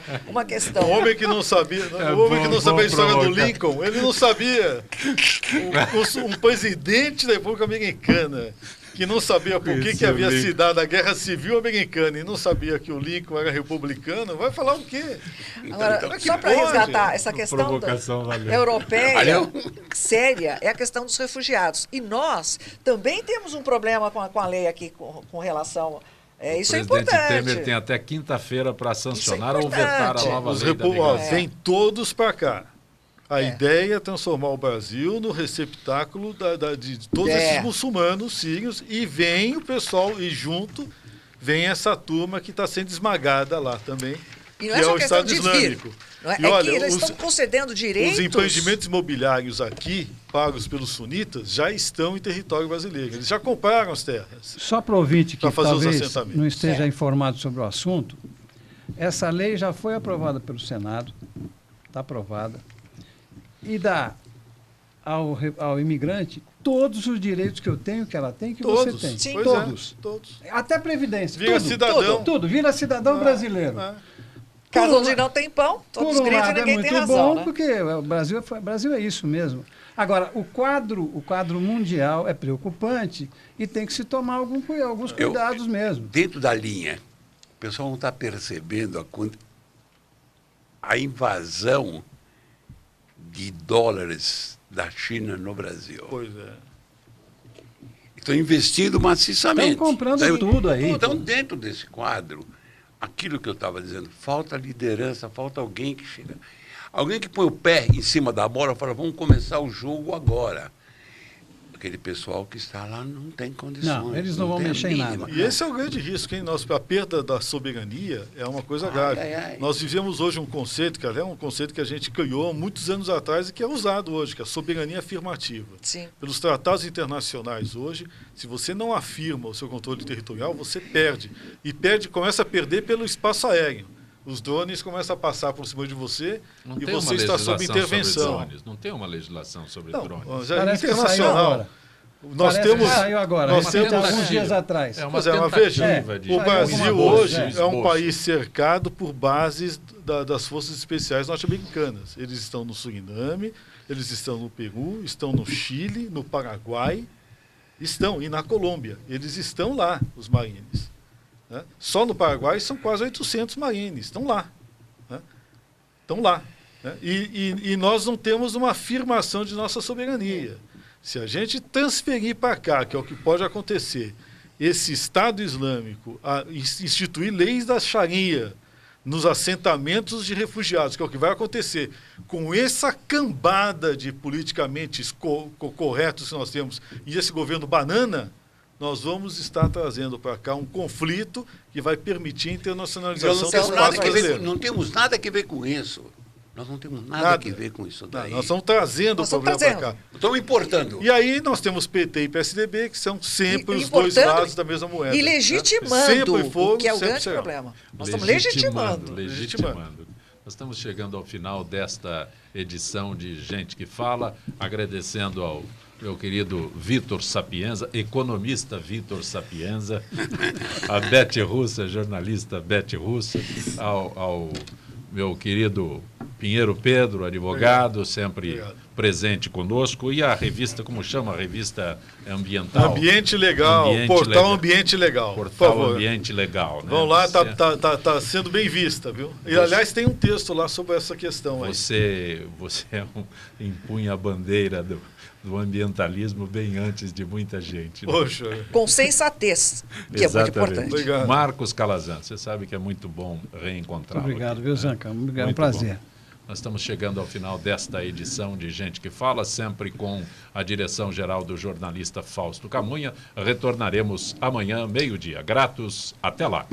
O homem que não sabia, a história do Lincoln, ele não sabia. Um presidente da República Americana que não sabia por que havia se dado a Guerra Civil Americana e não sabia que o Lincoln era republicano, vai falar o quê? Agora, só para resgatar essa questão europeia séria, é a questão dos refugiados. E nós também temos um problema com a lei aqui com relação... isso é importante. O presidente Temer tem até quinta-feira para sancionar ou vetar a nova lei da migração. Vem todos para cá. A ideia é transformar o Brasil no receptáculo de todos esses muçulmanos sírios, e vem o pessoal, e junto vem essa turma que está sendo esmagada lá também, E que não é é só o questão Estado de Islâmico. vir. Não é? E olha, que eles estão concedendo direitos. Os empreendimentos imobiliários aqui, pagos pelos sunitas, já estão em território brasileiro. Eles já compraram as terras. Só para o ouvinte que fazer os talvez assentamentos. não esteja informado sobre o assunto, essa lei já foi aprovada pelo Senado, está aprovada, e dá ao imigrante todos os direitos que eu tenho, que ela tem, que Todos. você tem. Sim. Pois Todos. Todos. Até Previdência. Vira tudo, cidadão. Tudo. Vira cidadão brasileiro. Casa Por onde não tem pão, todos Por um gritam e lado é ninguém muito tem razão. bom, Né? porque o Brasil é isso mesmo. Agora, o quadro mundial é preocupante e tem que se tomar alguns cuidados mesmo. Dentro da linha, o pessoal não está percebendo a invasão de dólares da China no Brasil. Pois é. Estão investindo maciçamente. Estão comprando tudo aí. Então, dentro desse quadro, aquilo que eu estava dizendo, falta liderança, falta alguém que chega. Alguém que põe o pé em cima da bola e fala, vamos começar o jogo agora. Aquele pessoal que está lá não tem condições. Não, eles não vão tem a mexer em mínima. nada. E esse é o grande risco, hein? A perda da soberania é uma coisa grave. Nós vivemos hoje um conceito, que é um conceito que a gente criou há muitos anos atrás e que é usado hoje, que é a soberania afirmativa. Sim. Pelos tratados internacionais hoje, se você não afirma o seu controle territorial, você perde. E começa a perder pelo espaço aéreo. Os drones começam a passar por cima de você e você está sob intervenção. Sobre drones. Não tem uma legislação sobre drones. Parece que saiu internacional. agora. Nós temos. Saiu agora, nós temos alguns dias atrás. É uma Pois é, mas tentativa veja, de... o Brasil alguma coisa, hoje é um país cercado por bases das forças especiais norte-americanas. Eles estão no Suriname, eles estão no Peru, estão no Chile, no Paraguai, e na Colômbia. Eles estão lá, os marines. Né? Só no Paraguai são quase 800 marines, estão lá. Né? Estão lá. Né? E nós não temos uma afirmação de nossa soberania. Se a gente transferir para cá, que é o que pode acontecer, esse Estado Islâmico a instituir leis da Sharia nos assentamentos de refugiados, que é o que vai acontecer, com essa cambada de politicamente corretos que nós temos e esse governo banana, nós vamos estar trazendo para cá um conflito que vai permitir a internacionalização do espaço brasileiro. Não temos nada a ver com isso. Nós não temos nada a ver com isso daí. Nós estamos trazendo o problema para cá. Estamos importando. E aí nós temos PT e PSDB, que são sempre os dois lados da mesma moeda. E legitimando, né? Sempre foram, o que é o sempre grande serão. problema. Nós estamos legitimando. Nós estamos chegando ao final desta edição de Gente que Fala, agradecendo ao meu querido Vitor Sapienza, economista Vitor Sapienza, a Beth Russa, jornalista Beth Russa, ao meu querido Pinheiro Pedro, advogado, sempre presente conosco, e a revista, como chama? A revista ambiental? Ambiente Legal, Portal Ambiente Legal. Portal Ambiente Legal. Né? Vão lá, tá sendo bem vista, viu? E, aliás, tem um texto lá sobre essa questão aí. Você impunha a bandeira do ambientalismo bem antes de muita gente. Né? Poxa. Com sensatez, que é muito importante. Obrigado. Marcos Calazan, você sabe que é muito bom reencontrá-lo. Obrigado, aqui, viu, né? Zanca? Obrigado, é um Muito prazer. bom. Nós estamos chegando ao final desta edição de Gente que Fala, sempre com a direção-geral do jornalista Fausto Camunha. Retornaremos amanhã, meio-dia. Gratos, até lá.